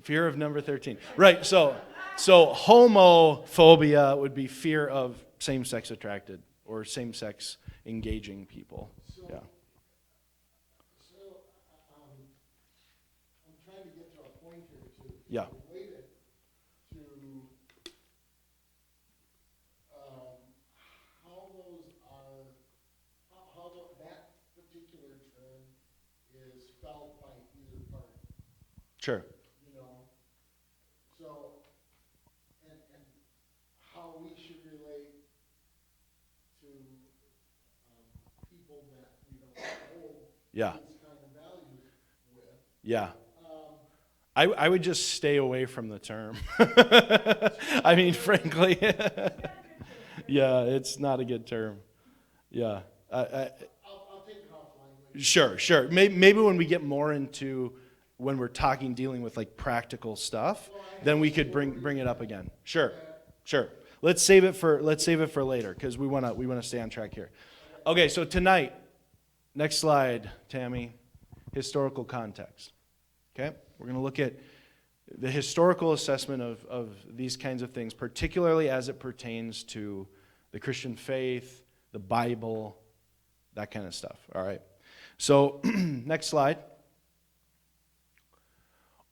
Fear of number 13. Right, so homophobia would be fear of same-sex attracted or same-sex engaging people. Yeah. So, I'm trying to get to a point here to Yeah. relate it to how those are, that particular term is felt by either party, Sure. So, and how we should relate to people that we don't hold Yeah. these kind of values with. Yeah. Um, I would just stay away from the term. I mean, frankly. Yeah, it's not a good term. Yeah. I'll take it offline later. Sure. Maybe when we get more into when we're dealing with like practical stuff, then we could bring it up again. Sure. Let's save it for later because we want to stay on track here. Okay, so tonight, next slide, Tammy, historical context. Okay, we're going to look at the historical assessment of these kinds of things, particularly as it pertains to the Christian faith, the Bible, that kind of stuff. All right. So next slide.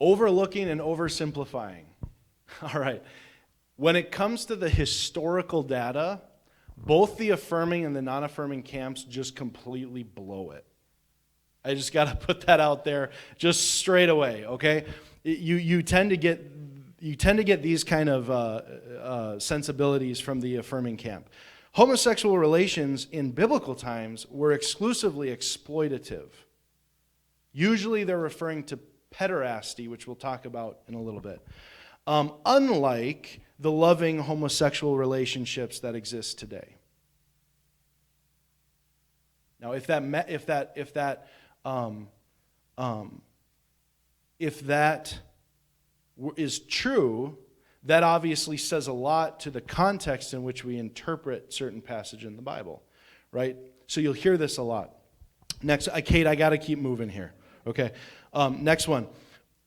Overlooking and oversimplifying. All right. When it comes to the historical data, both the affirming and the non-affirming camps just completely blow it. I just got to put that out there just straight away, okay? You tend to get these kind of sensibilities from the affirming camp. Homosexual relations in biblical times were exclusively exploitative. Usually they're referring to pederasty, which we'll talk about in a little bit. Unlike the loving homosexual relationships that exist today. Now, if that is true, that obviously says a lot to the context in which we interpret certain passage in the Bible, right? So you'll hear this a lot. Next, Kate, I got to keep moving here. Okay. Next one.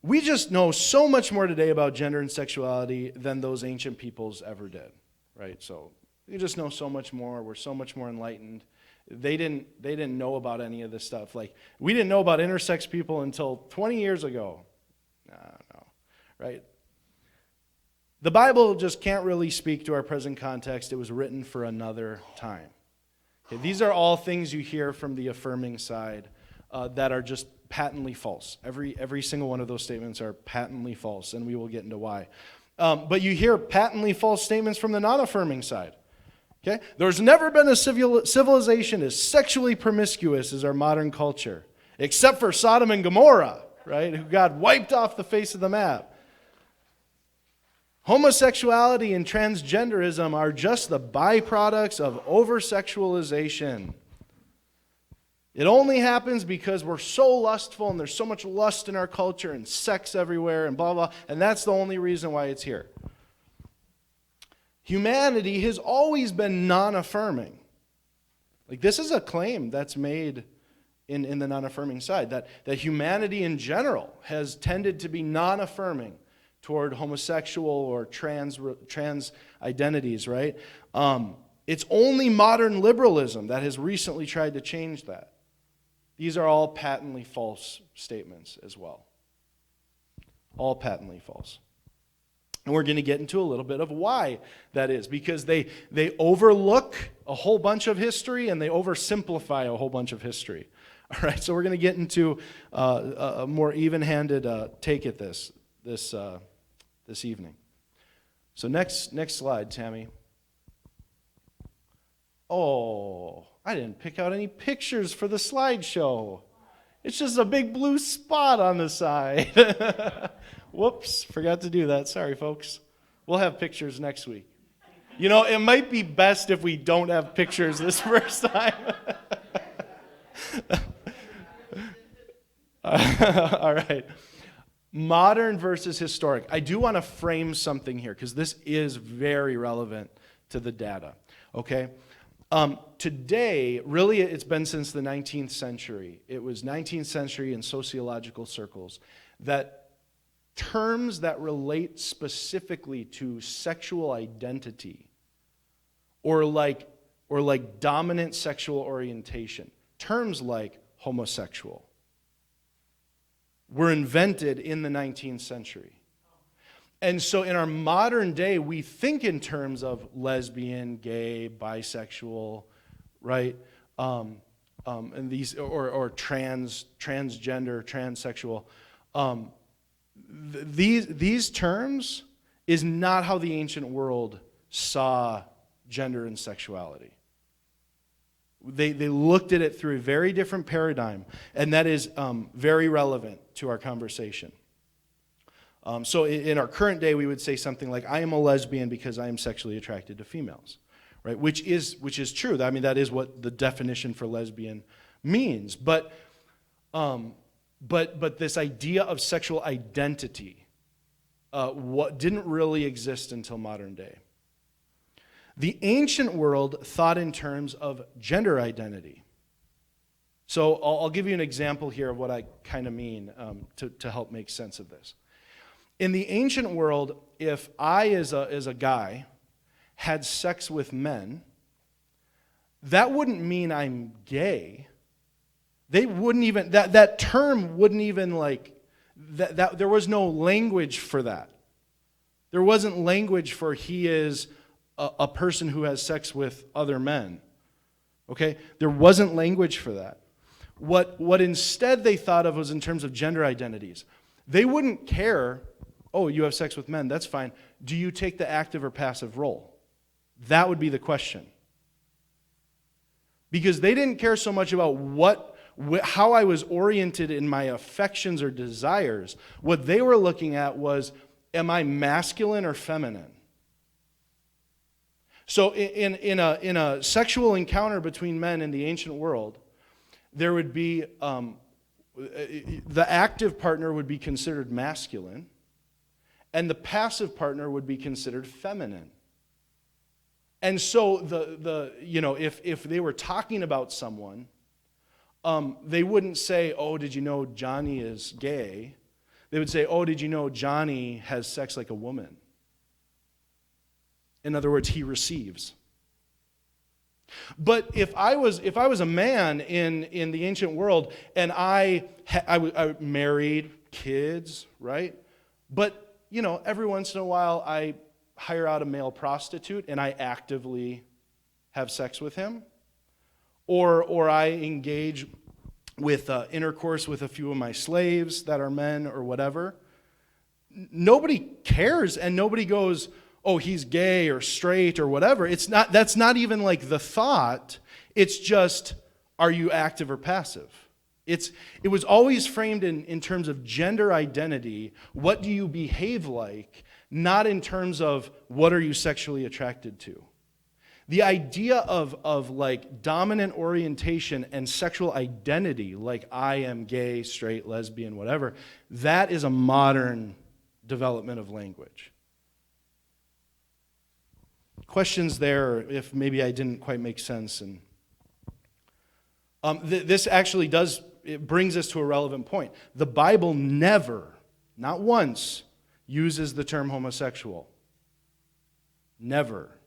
We just know so much more today about gender and sexuality than those ancient peoples ever did, right? So we just know so much more. We're so much more enlightened. They didn't know about any of this stuff. Like, we didn't know about intersex people until 20 years ago. No, right? The Bible just can't really speak to our present context. It was written for another time. Okay, these are all things you hear from the affirming side that are just patently false. Every single one of those statements are patently false, and we will get into why. But you hear patently false statements from the non-affirming side. Okay? There's never been a civilization as sexually promiscuous as our modern culture, except for Sodom and Gomorrah, right? Who God wiped off the face of the map. Homosexuality and transgenderism are just the byproducts of over-sexualization. It only happens because we're so lustful and there's so much lust in our culture and sex everywhere and blah, blah, and that's the only reason why it's here. Humanity has always been non-affirming. Like, this is a claim that's made in the non-affirming side, that humanity in general has tended to be non-affirming toward homosexual or trans identities, right? It's only modern liberalism that has recently tried to change that. These are all patently false statements as well. All patently false. And we're going to get into a little bit of why that is, because they overlook a whole bunch of history and they oversimplify a whole bunch of history. All right, so we're going to get into a more even-handed take at this evening. So next slide, Tammy. Oh, I didn't pick out any pictures for the slideshow. It's just a big blue spot on the side. Whoops, forgot to do that. Sorry, folks. We'll have pictures next week. You know, it might be best if we don't have pictures this first time. All right. Modern versus historic. I do want to frame something here because this is very relevant to the data. Okay? Today, really, it's been since the 19th century. It was 19th century in sociological circles that terms that relate specifically to sexual identity or like dominant sexual orientation, terms like homosexual, were invented in the 19th century. And so in our modern day, we think in terms of lesbian, gay, bisexual, right? And these or transgender, transsexual. These terms is not how the ancient world saw gender and sexuality. They looked at it through a very different paradigm, and that is very relevant to our conversation. So in our current day, we would say something like, I am a lesbian because I am sexually attracted to females, right? Which is true. I mean, that is what the definition for lesbian means. But this idea of sexual identity what didn't really exist until modern day. The ancient world thought in terms of gender identity. So I'll give you an example here of what I kind of mean to help make sense of this. In the ancient world, if I, as a guy, had sex with men, that wouldn't mean I'm gay. They wouldn't even, that term wouldn't even that there was no language for that. There wasn't language for he is a person who has sex with other men. Okay? There wasn't language for that. What instead they thought of was in terms of gender identities. They wouldn't care, oh, you have sex with men, that's fine. Do you take the active or passive role? That would be the question. Because they didn't care so much about how I was oriented in my affections or desires. What they were looking at was, am I masculine or feminine? So in a sexual encounter between men in the ancient world, there would be, the active partner would be considered masculine, and the passive partner would be considered feminine. And so if they were talking about someone, they wouldn't say, oh, did you know Johnny is gay? They would say, oh, did you know Johnny has sex like a woman? In other words, he receives. But if I was a man in the ancient world and I married, kids, right? But every once in a while I hire out a male prostitute and I actively have sex with him, or I engage with intercourse with a few of my slaves that are men or whatever. Nobody cares, and nobody goes, oh, he's gay or straight or whatever. That's not even like the thought. It's just, are you active or passive? It was always framed in terms of gender identity. What do you behave like? Not in terms of what are you sexually attracted to. The idea of like dominant orientation and sexual identity, like I am gay, straight, lesbian, whatever, that is a modern development of language. Questions there, if maybe I didn't quite make sense. And this actually it brings us to a relevant point. The Bible never, not once, uses the term homosexual. Never.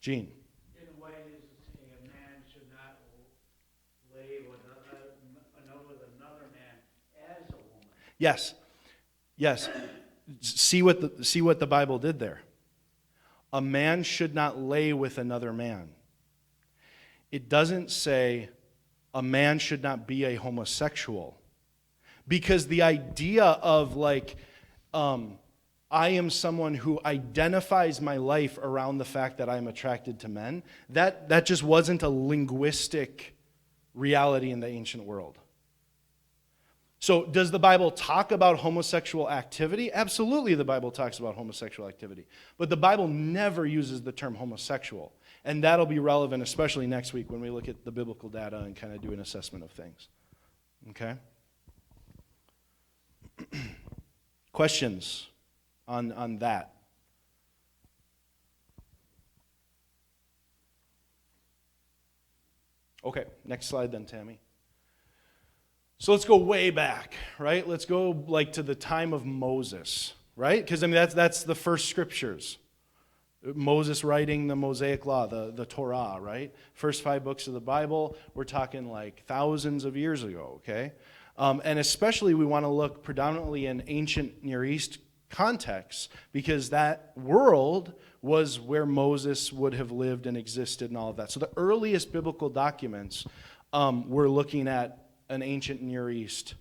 Gene. In a way, this is saying a man should not lay with another man as a woman. Yes. Yes. See what the Bible did there. A man should not lay with another man. It doesn't say a man should not be a homosexual. Because the idea of I am someone who identifies my life around the fact that I'm attracted to men, that just wasn't a linguistic reality in the ancient world. So does the Bible talk about homosexual activity? Absolutely, the Bible talks about homosexual activity. But the Bible never uses the term homosexual. And that'll be relevant, especially next week when we look at the biblical data and kind of do an assessment of things. Okay? Questions on that? Okay, next slide then, Tammy. So let's go way back, right? Let's go to the time of Moses, right? Because that's the first scriptures. Moses writing the Mosaic Law, the Torah, right? First 5 books of the Bible, we're talking thousands of years ago, okay? And especially we want to look predominantly in ancient Near East contexts because that world was where Moses would have lived and existed and all of that. So the earliest biblical documents, we're looking at an ancient Near East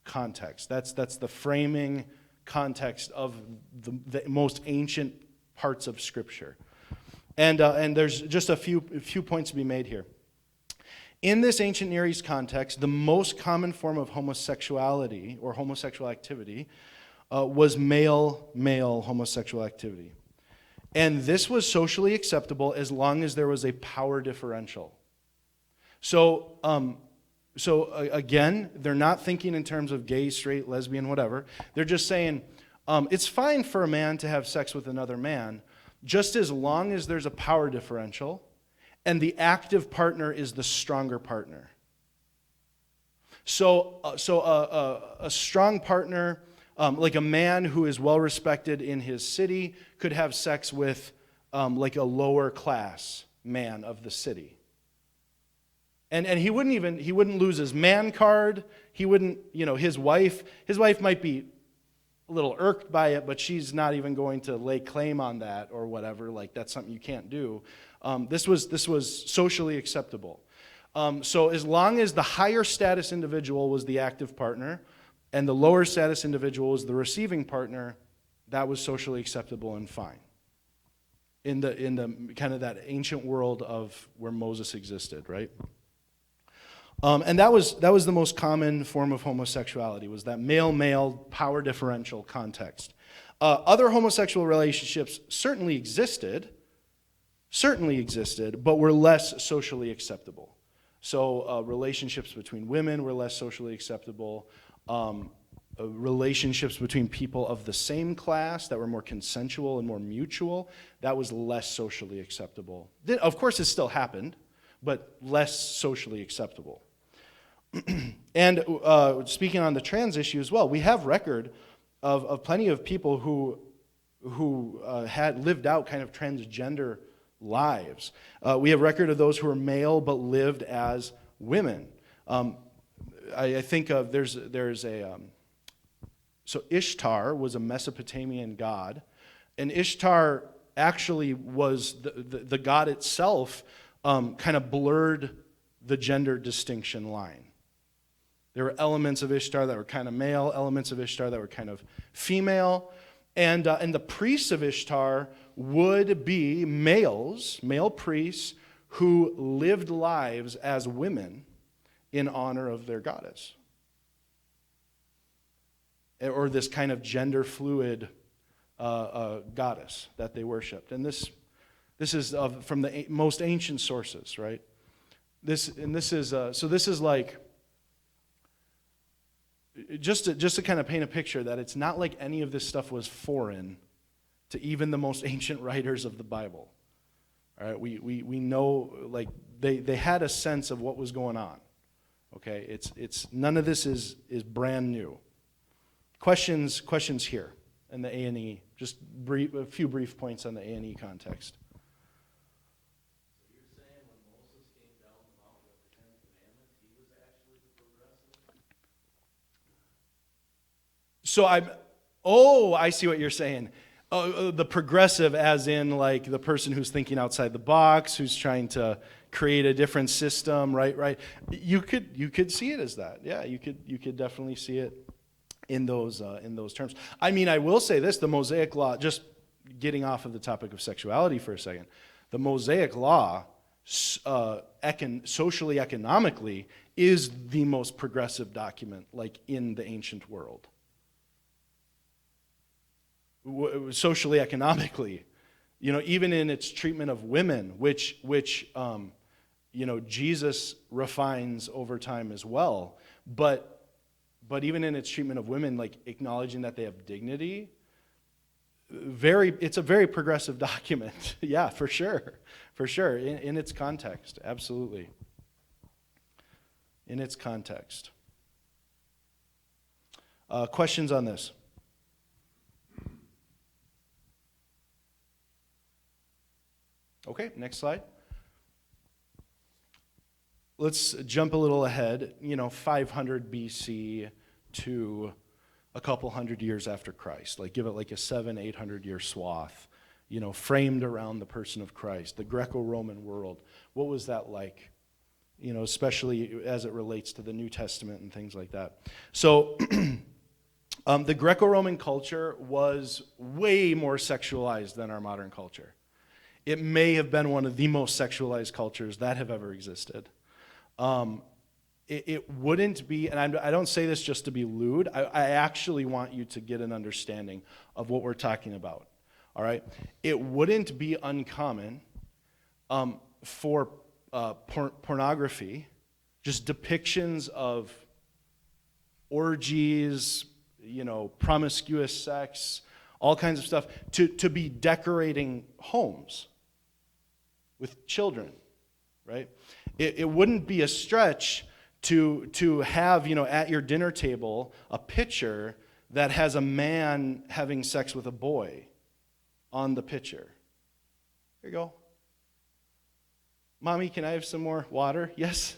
context. That's the framing context of the most ancient parts of Scripture. And there's just a few points to be made here. In this ancient Near East context, the most common form of homosexuality or homosexual activity was male homosexual activity. And this was socially acceptable as long as there was a power differential. So again, they're not thinking in terms of gay, straight, lesbian, whatever. They're just saying it's fine for a man to have sex with another man just as long as there's a power differential and the active partner is the stronger partner. So a strong partner, like a man who is well respected in his city, could have sex with a lower class man of the city. And he wouldn't lose his man card. He wouldn't, his wife might be a little irked by it, but she's not even going to lay claim on that or whatever. That's something you can't do. This was socially acceptable. So as long as the higher status individual was the active partner and the lower status individual was the receiving partner, that was socially acceptable and fine. In the kind of that ancient world of where Moses existed, right? And that was the most common form of homosexuality, was that male-male power differential context. Other homosexual relationships certainly existed, but were less socially acceptable. So relationships between women were less socially acceptable. Relationships between people of the same class that were more consensual and more mutual, that was less socially acceptable. Of course, it still happened, but less socially acceptable. And speaking on the trans issue as well, we have record of plenty of people who had lived out kind of transgender lives. We have record of those who were male but lived as women. I think of so Ishtar was a Mesopotamian god, and Ishtar actually was the god itself kind of blurred the gender distinction line. There were elements of Ishtar that were kind of male, elements of Ishtar that were kind of female, and the priests of Ishtar would be male priests who lived lives as women in honor of their goddess, or this kind of gender fluid goddess that they worshipped. And this is from the most ancient sources, right? This is like, just to kind of paint a picture that it's not like any of this stuff was foreign to even the most ancient writers of the Bible. All right, we know, like, they had a sense of what was going on. Okay, it's none of this is brand new. Questions here in the A&E. Just a few brief points on the A&E context. So I see what you're saying. The progressive, as in like the person who's thinking outside the box, who's trying to create a different system, right? You could see it as that. Yeah, you could definitely see it in those terms. I mean, I will say this: the Mosaic Law. Just getting off of the topic of sexuality for a second, the Mosaic Law, socially, economically, is the most progressive document, like in the ancient world. Socially, economically, even in its treatment of women, which Jesus refines over time as well. But even in its treatment of women, like acknowledging that they have dignity, it's a very progressive document. Yeah, for sure, in its context, absolutely, in its context. Questions on this? Okay, next slide. Let's jump a little ahead, 500 BC to a couple hundred years after Christ. Like give it like a 700-800 year swath, framed around the person of Christ, the Greco-Roman world. What was that like? Especially as it relates to the New Testament and things like that. So the Greco-Roman culture was way more sexualized than our modern culture. It may have been one of the most sexualized cultures that have ever existed. It wouldn't be, and I don't say this just to be lewd, I actually want you to get an understanding of what we're talking about, all right? It wouldn't be uncommon for pornography, just depictions of orgies, promiscuous sex, all kinds of stuff, to be decorating homes with children, right? It wouldn't be a stretch to have, at your dinner table, a picture that has a man having sex with a boy on the picture. Here you go. Mommy, can I have some more water? Yes?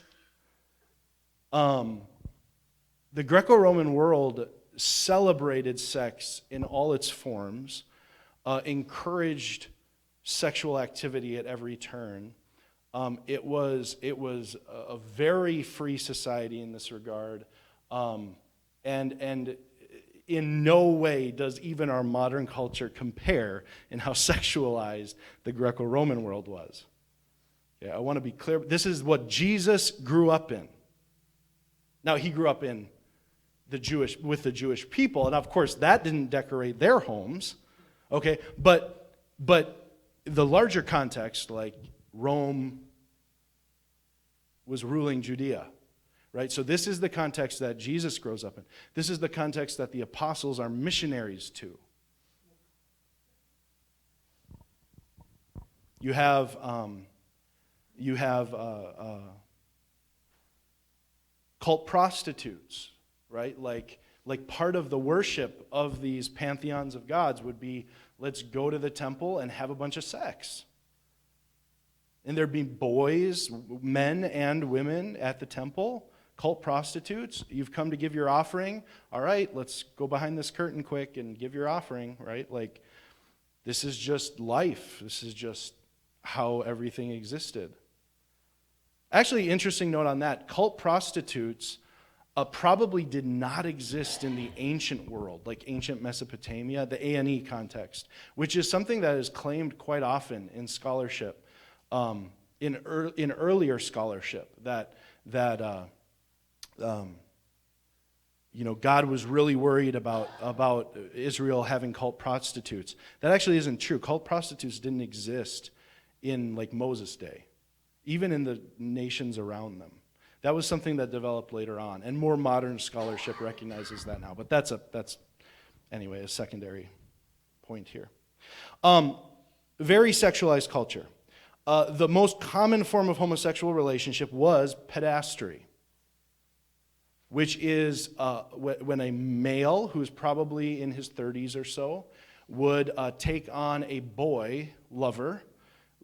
The Greco-Roman world celebrated sex in all its forms, encouraged sexual activity at every turn. It was a very free society in this regard, and in no way does even our modern culture compare in how sexualized the Greco-Roman world was. Yeah, I want to be clear. This is what Jesus grew up in. Now, he grew up with the Jewish people, and of course that didn't decorate their homes, okay? But the larger context, like Rome was ruling Judea, right? So this is the context that Jesus grows up in. This is the context that the apostles are missionaries to. You have cult prostitutes, right? Like part of the worship of these pantheons of gods would be, let's go to the temple and have a bunch of sex. And there'd be boys, men and women at the temple, cult prostitutes. You've come to give your offering. All right, let's go behind this curtain quick and give your offering, right? Like, this is just life. This is just how everything existed. Actually, interesting note on that, cult prostitutes probably did not exist in the ancient world, like ancient Mesopotamia, the A&E context, which is something that is claimed quite often in scholarship, in earlier scholarship, that God was really worried about Israel having cult prostitutes. That actually isn't true. Cult prostitutes didn't exist in like Moses' day, even in the nations around them. That was something that developed later on, and more modern scholarship recognizes that now. But that's anyway a secondary point here. Very sexualized culture. The most common form of homosexual relationship was pedastry, which is when a male who's probably in his 30s or so would take on a boy lover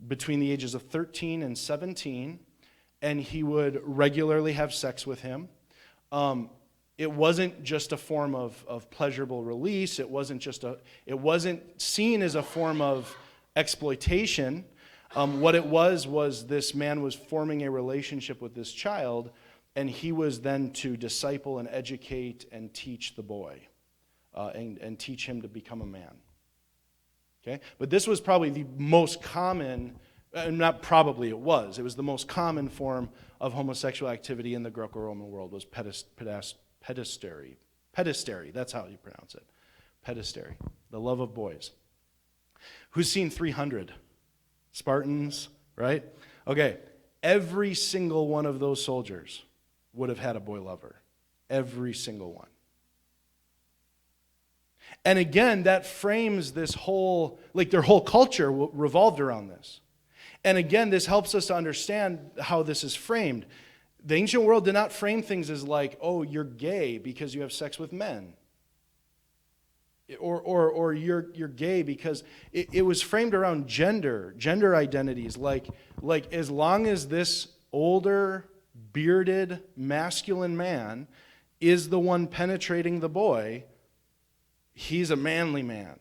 between the ages of 13 and 17, and he would regularly have sex with him. It wasn't just a form of pleasurable release. It wasn't seen as a form of exploitation. What it was this man was forming a relationship with this child, and he was then to disciple and educate and teach the boy, and teach him to become a man. Okay? But this was probably the most common, not probably, it was the most common form of homosexual activity in the Greco-Roman world was pederasty. Pederasty, that's how you pronounce it. Pederasty, the love of boys. Who's seen 300? Spartans, right? Okay, every single one of those soldiers would have had a boy lover. Every single one. And again, that frames this whole, like their whole culture revolved around this. And again, this helps us to understand how this is framed. The ancient world did not frame things as like, oh, you're gay because you have sex with men. Or you're gay because it was framed around gender identities. Like as long as this older, bearded, masculine man is the one penetrating the boy, he's a manly man,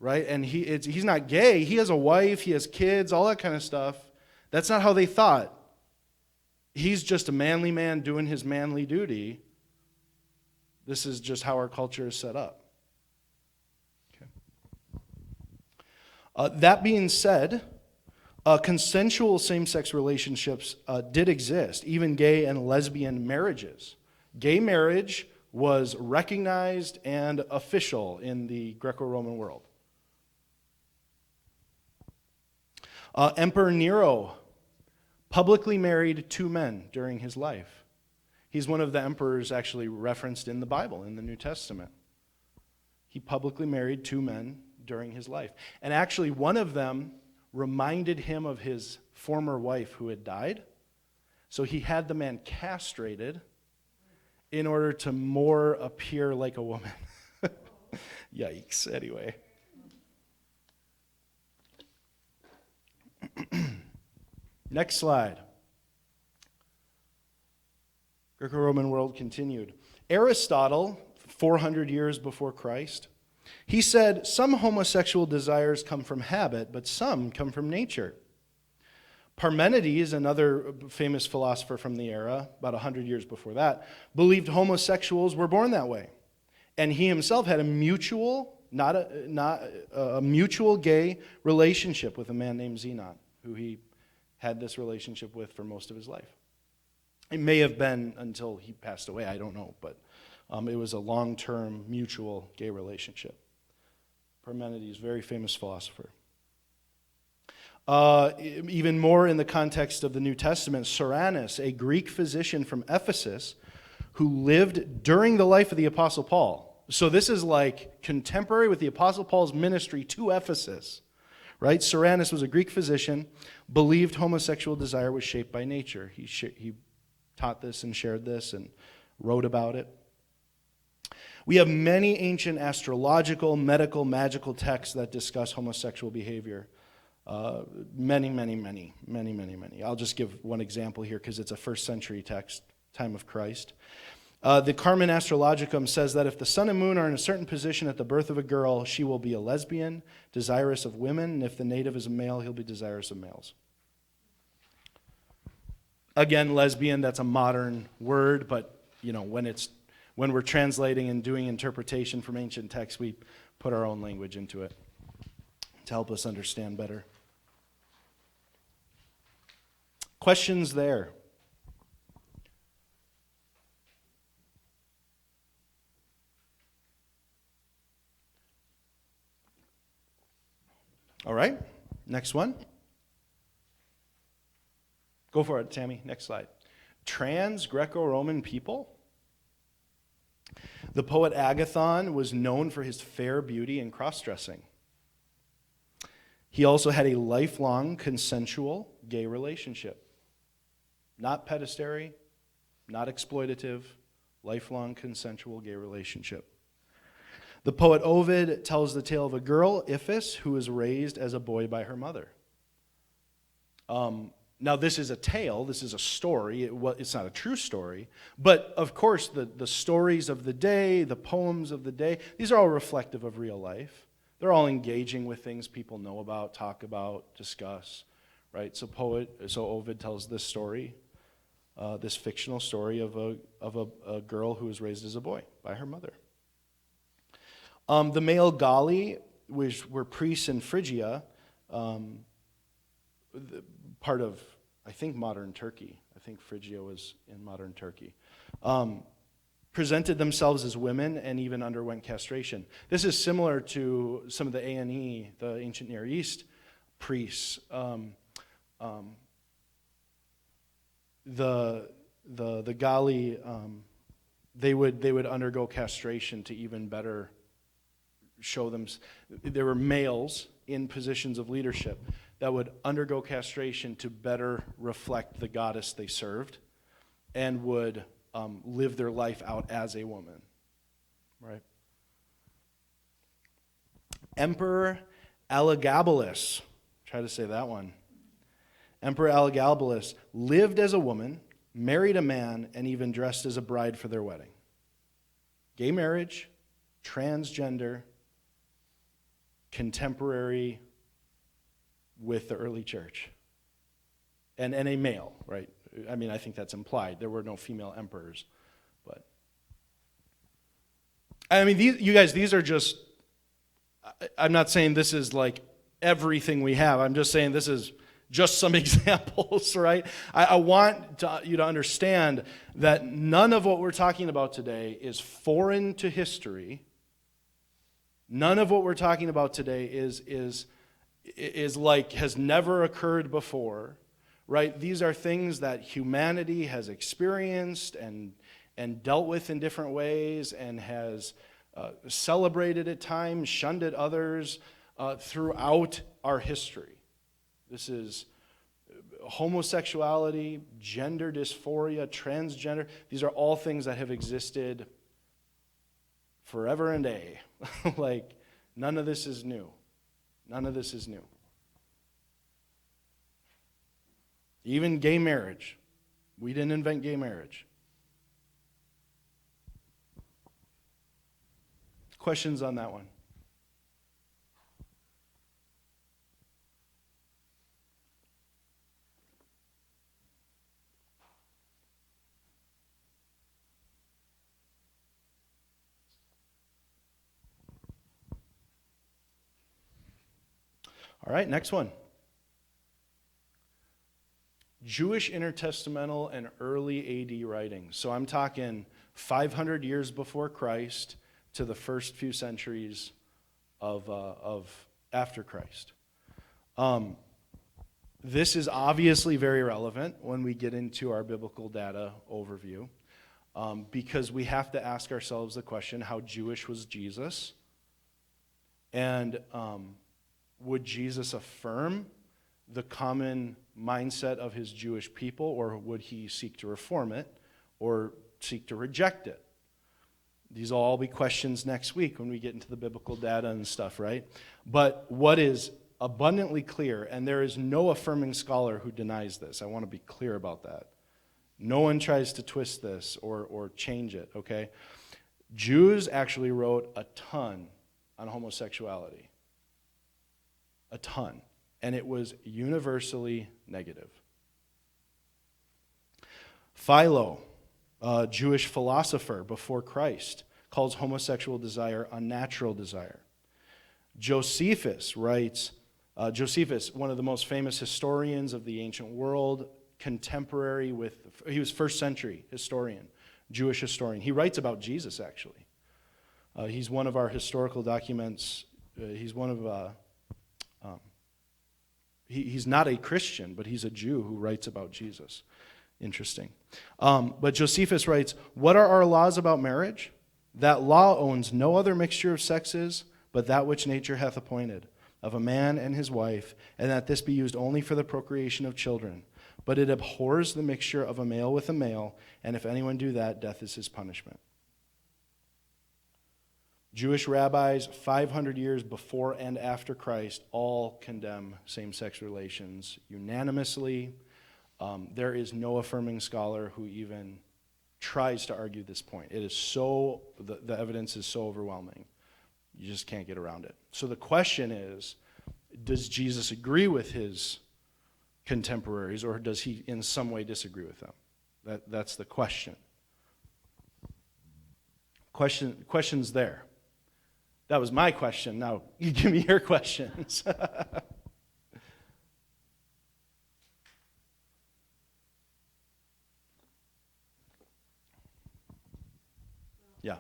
right? And he's not gay. He has a wife, he has kids, all that kind of stuff. That's not how they thought. He's just a manly man doing his manly duty. This is just how our culture is set up. Okay. That being said, consensual same-sex relationships did exist, even gay and lesbian marriages. Gay marriage was recognized and official in the Greco-Roman world. Emperor Nero publicly married 2 men during his life. He's one of the emperors actually referenced in the Bible, in the New Testament. He publicly married 2 men during his life. And actually, one of them reminded him of his former wife who had died. So he had the man castrated in order to more appear like a woman. Yikes, anyway. Next slide. Greco-Roman world continued. Aristotle, 400 years before Christ, he said, some homosexual desires come from habit, but some come from nature. Parmenides, another famous philosopher from the era, about 100 years before that, believed homosexuals were born that way. And he himself had a mutual, not a mutual gay relationship with a man named Zenon, who he had this relationship with for most of his life. It may have been until he passed away, I don't know, but it was a long-term mutual gay relationship. Parmenides, very famous philosopher. Even more in the context of the New Testament, Soranus, a Greek physician from Ephesus, who lived during the life of the Apostle Paul. So this is like contemporary with the Apostle Paul's ministry to Ephesus. Right? Soranus was a Greek physician, believed homosexual desire was shaped by nature. He taught this and shared this and wrote about it. We have many ancient astrological, medical, magical texts that discuss homosexual behavior. Many. I'll just give one example here because it's a 1st century text, time of Christ. The Carmen Astrologicum says that if the sun and moon are in a certain position at the birth of a girl, she will be a lesbian, desirous of women, and if the native is a male, he'll be desirous of males. Again, lesbian, that's a modern word, but when we're translating and doing interpretation from ancient texts, we put our own language into it to help us understand better. Questions there? All right, next one. Go for it, Tammy. Next slide. Trans Greco-Roman people. The poet Agathon was known for his fair beauty and cross-dressing. He also had a lifelong consensual gay relationship. Not pedestary, not exploitative, lifelong consensual gay relationship. The poet Ovid tells the tale of a girl, Iphis, who was raised as a boy by her mother. Now, this is a tale, this is a story, it's not a true story, but of course the stories of the day, the poems of the day, these are all reflective of real life. They're all engaging with things people know about, talk about, discuss, right? So Ovid tells this story, this fictional story of a girl who was raised as a boy by her mother. The male Galli, which were priests in Phrygia, part of, I think, modern Turkey. I think Phrygia was in modern Turkey. Presented themselves as women and even underwent castration. This is similar to some of the A&E, the ancient Near East priests. The Galli, they would undergo castration to even better show them. There were males in positions of leadership that would undergo castration to better reflect the goddess they served and would live their life out as a woman, right? Emperor Elagabalus, try to say that one. Emperor Elagabalus lived as a woman, married a man, and even dressed as a bride for their wedding. Gay marriage, transgender, contemporary with the early church. And a male, right? I mean, I think that's implied. There were no female emperors. But I mean, these are just, I'm not saying this is like everything we have. I'm just saying this is just some examples, right? I want you to understand that none of what we're talking about today is foreign to history. None of what we're talking about today is like has never occurred before, right? These are things that humanity has experienced and dealt with in different ways and has celebrated at times, shunned at others throughout our history. This is homosexuality, gender dysphoria, transgender. These are all things that have existed forever and a. Like, none of this is new. None of this is new. Even gay marriage. We didn't invent gay marriage. Questions on that one? All right, next one. Jewish intertestamental and early AD writings. So I'm talking 500 years before Christ to the first few centuries of after Christ. This is obviously very relevant when we get into our biblical data overview, because we have to ask ourselves the question, how Jewish was Jesus? And would Jesus affirm the common mindset of his Jewish people, or would he seek to reform it or seek to reject it? These will all be questions next week when we get into the biblical data and stuff, right? But what is abundantly clear, and there is no affirming scholar who denies this. I want to be clear about that. No one tries to twist this or change it, okay? Jews actually wrote a ton on homosexuality. A ton. And it was universally negative. Philo, a Jewish philosopher before Christ, calls homosexual desire unnatural desire. Josephus writes, Josephus, one of the most famous historians of the ancient world, contemporary with, he was first century historian, Jewish historian. He writes about Jesus, actually. He's one of our historical documents. He's one of, he's not a Christian, but he's a Jew who writes about Jesus. Interesting. But Josephus writes, "What are our laws about marriage? That law owns no other mixture of sexes, but that which nature hath appointed, of a man and his wife, and that this be used only for the procreation of children. But it abhors the mixture of a male with a male, and if anyone do that, death is his punishment." Jewish rabbis 500 years before and after Christ all condemn same-sex relations unanimously. There is no affirming scholar who even tries to argue this point. It is so, the evidence is so overwhelming. You just can't get around it. So the question is, does Jesus agree with his contemporaries, or does he in some way disagree with them? That's the question. Question's there. That was my question. Now you give me your questions. Yeah.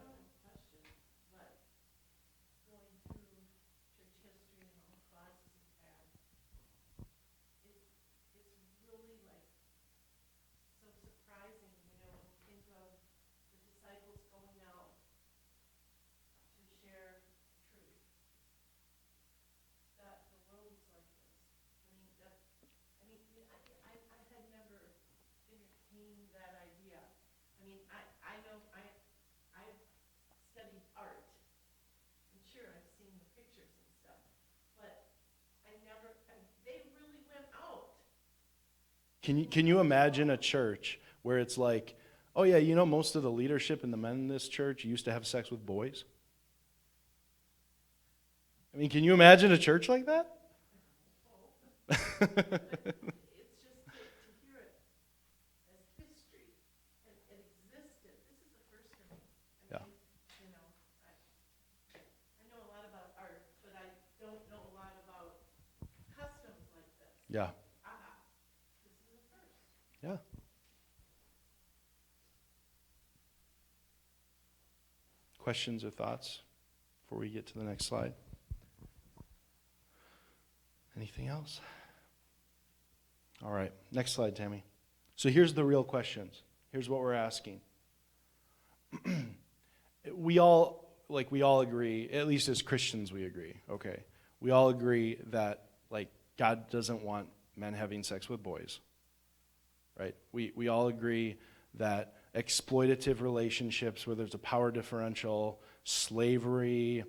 Can you imagine a church where it's like, oh yeah, you know, most of the leadership and the men in this church used to have sex with boys? I mean, can you imagine a church like that? Yeah. Yeah. Yeah. Questions or thoughts before we get to the next slide? Anything else? All right, next slide, Tammy. So here's the real questions. Here's what we're asking. we all agree, at least as Christians we agree, okay? We all agree that, like, God doesn't want men having sex with boys, right? We all agree that exploitative relationships where there's a power differential, slavery,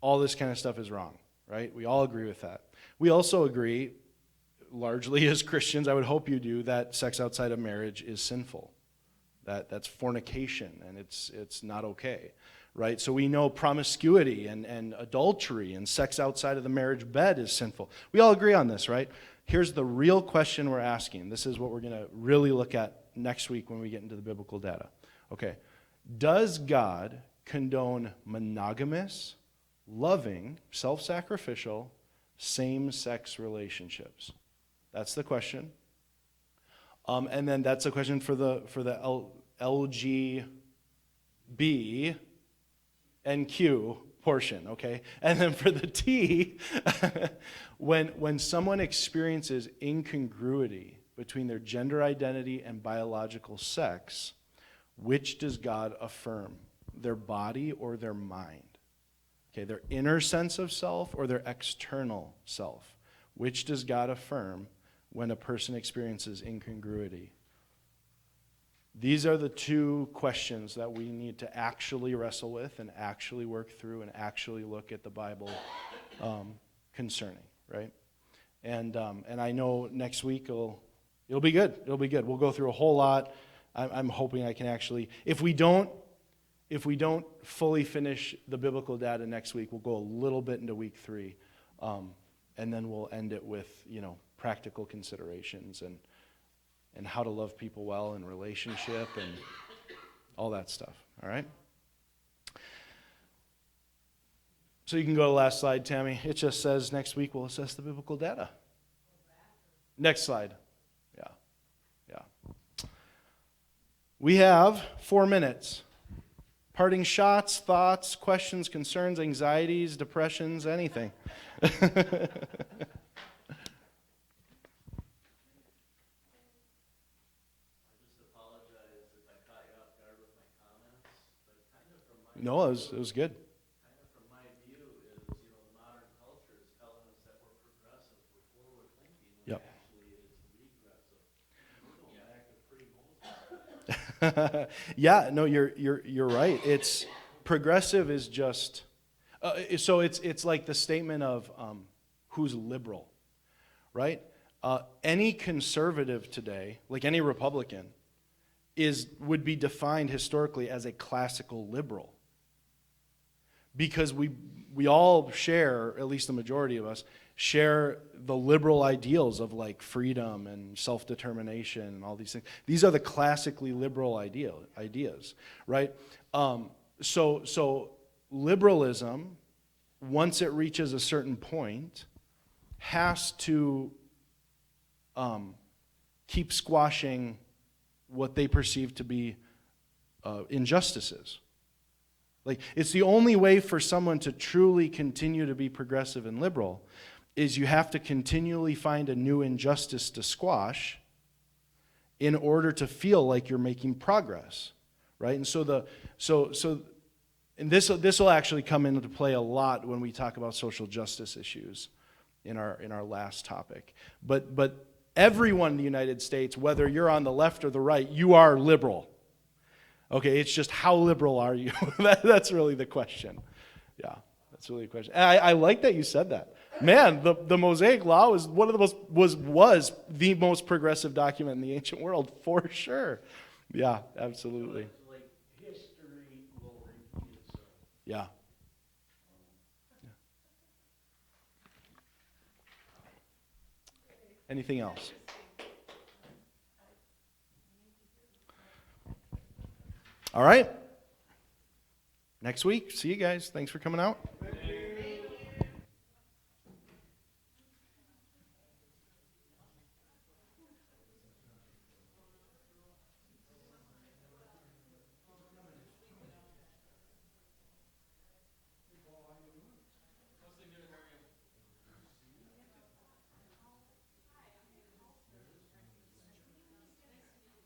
all this kind of stuff is wrong, right? We all agree with that. We also agree, largely as Christians, I would hope you do, that sex outside of marriage is sinful. That's fornication, and it's not okay, right? So we know promiscuity and adultery and sex outside of the marriage bed is sinful. We all agree on this, right? Here's the real question we're asking. This is what we're going to really look at next week when we get into the biblical data. Okay, does God condone monogamous, loving, self-sacrificial, same-sex relationships? That's the question. And then that's a question for the LGBTQ portion, okay? And then for the T, when someone experiences incongruity between their gender identity and biological sex, which does God affirm? Their body or their mind? Okay, their inner sense of self or their external self? Which does God affirm when a person experiences incongruity? These are the two questions that we need to actually wrestle with and actually work through and actually look at the Bible concerning, right? And I know next week it'll be good. It'll be good. We'll go through a whole lot. I'm hoping I can actually, if we don't fully finish the biblical data next week, we'll go a little bit into week 3, and then we'll end it with, practical considerations and how to love people well in relationship and all that stuff, all right? So you can go to the last slide, Tammy. It just says next week we'll assess the biblical data. Next slide. Yeah. We have 4 minutes. Parting shots, thoughts, questions, concerns, anxieties, depressions, anything. No, it was good. Kind of from my view is, the modern culture is telling us that we're progressive, we're forward thinking, when Yep. actually it's regressive. We're going back to pre-Moses. Yeah, no, you're right. It's progressive is just so it's like the statement of who's liberal, right? Any conservative today, like any Republican, would be defined historically as a classical liberal. Because we all share, at least the majority of us, share the liberal ideals of like freedom and self-determination and all these things. These are the classically liberal ideas, right? So liberalism, once it reaches a certain point, has to keep squashing what they perceive to be injustices. Like, it's the only way for someone to truly continue to be progressive and liberal is you have to continually find a new injustice to squash in order to feel like you're making progress, right? And and this will actually come into play a lot when we talk about social justice issues in our last topic. But everyone in the United States, whether you're on the left or the right, you are liberal. Okay, it's just how liberal are you? That's really the question. Yeah, that's really the question. And I like that you said that. Man, the Mosaic Law was one of the was the most progressive document in the ancient world, for sure. Yeah, absolutely. Like history will repeat itself. Yeah. Anything else? All right. Next week. See you guys. Thanks for coming out.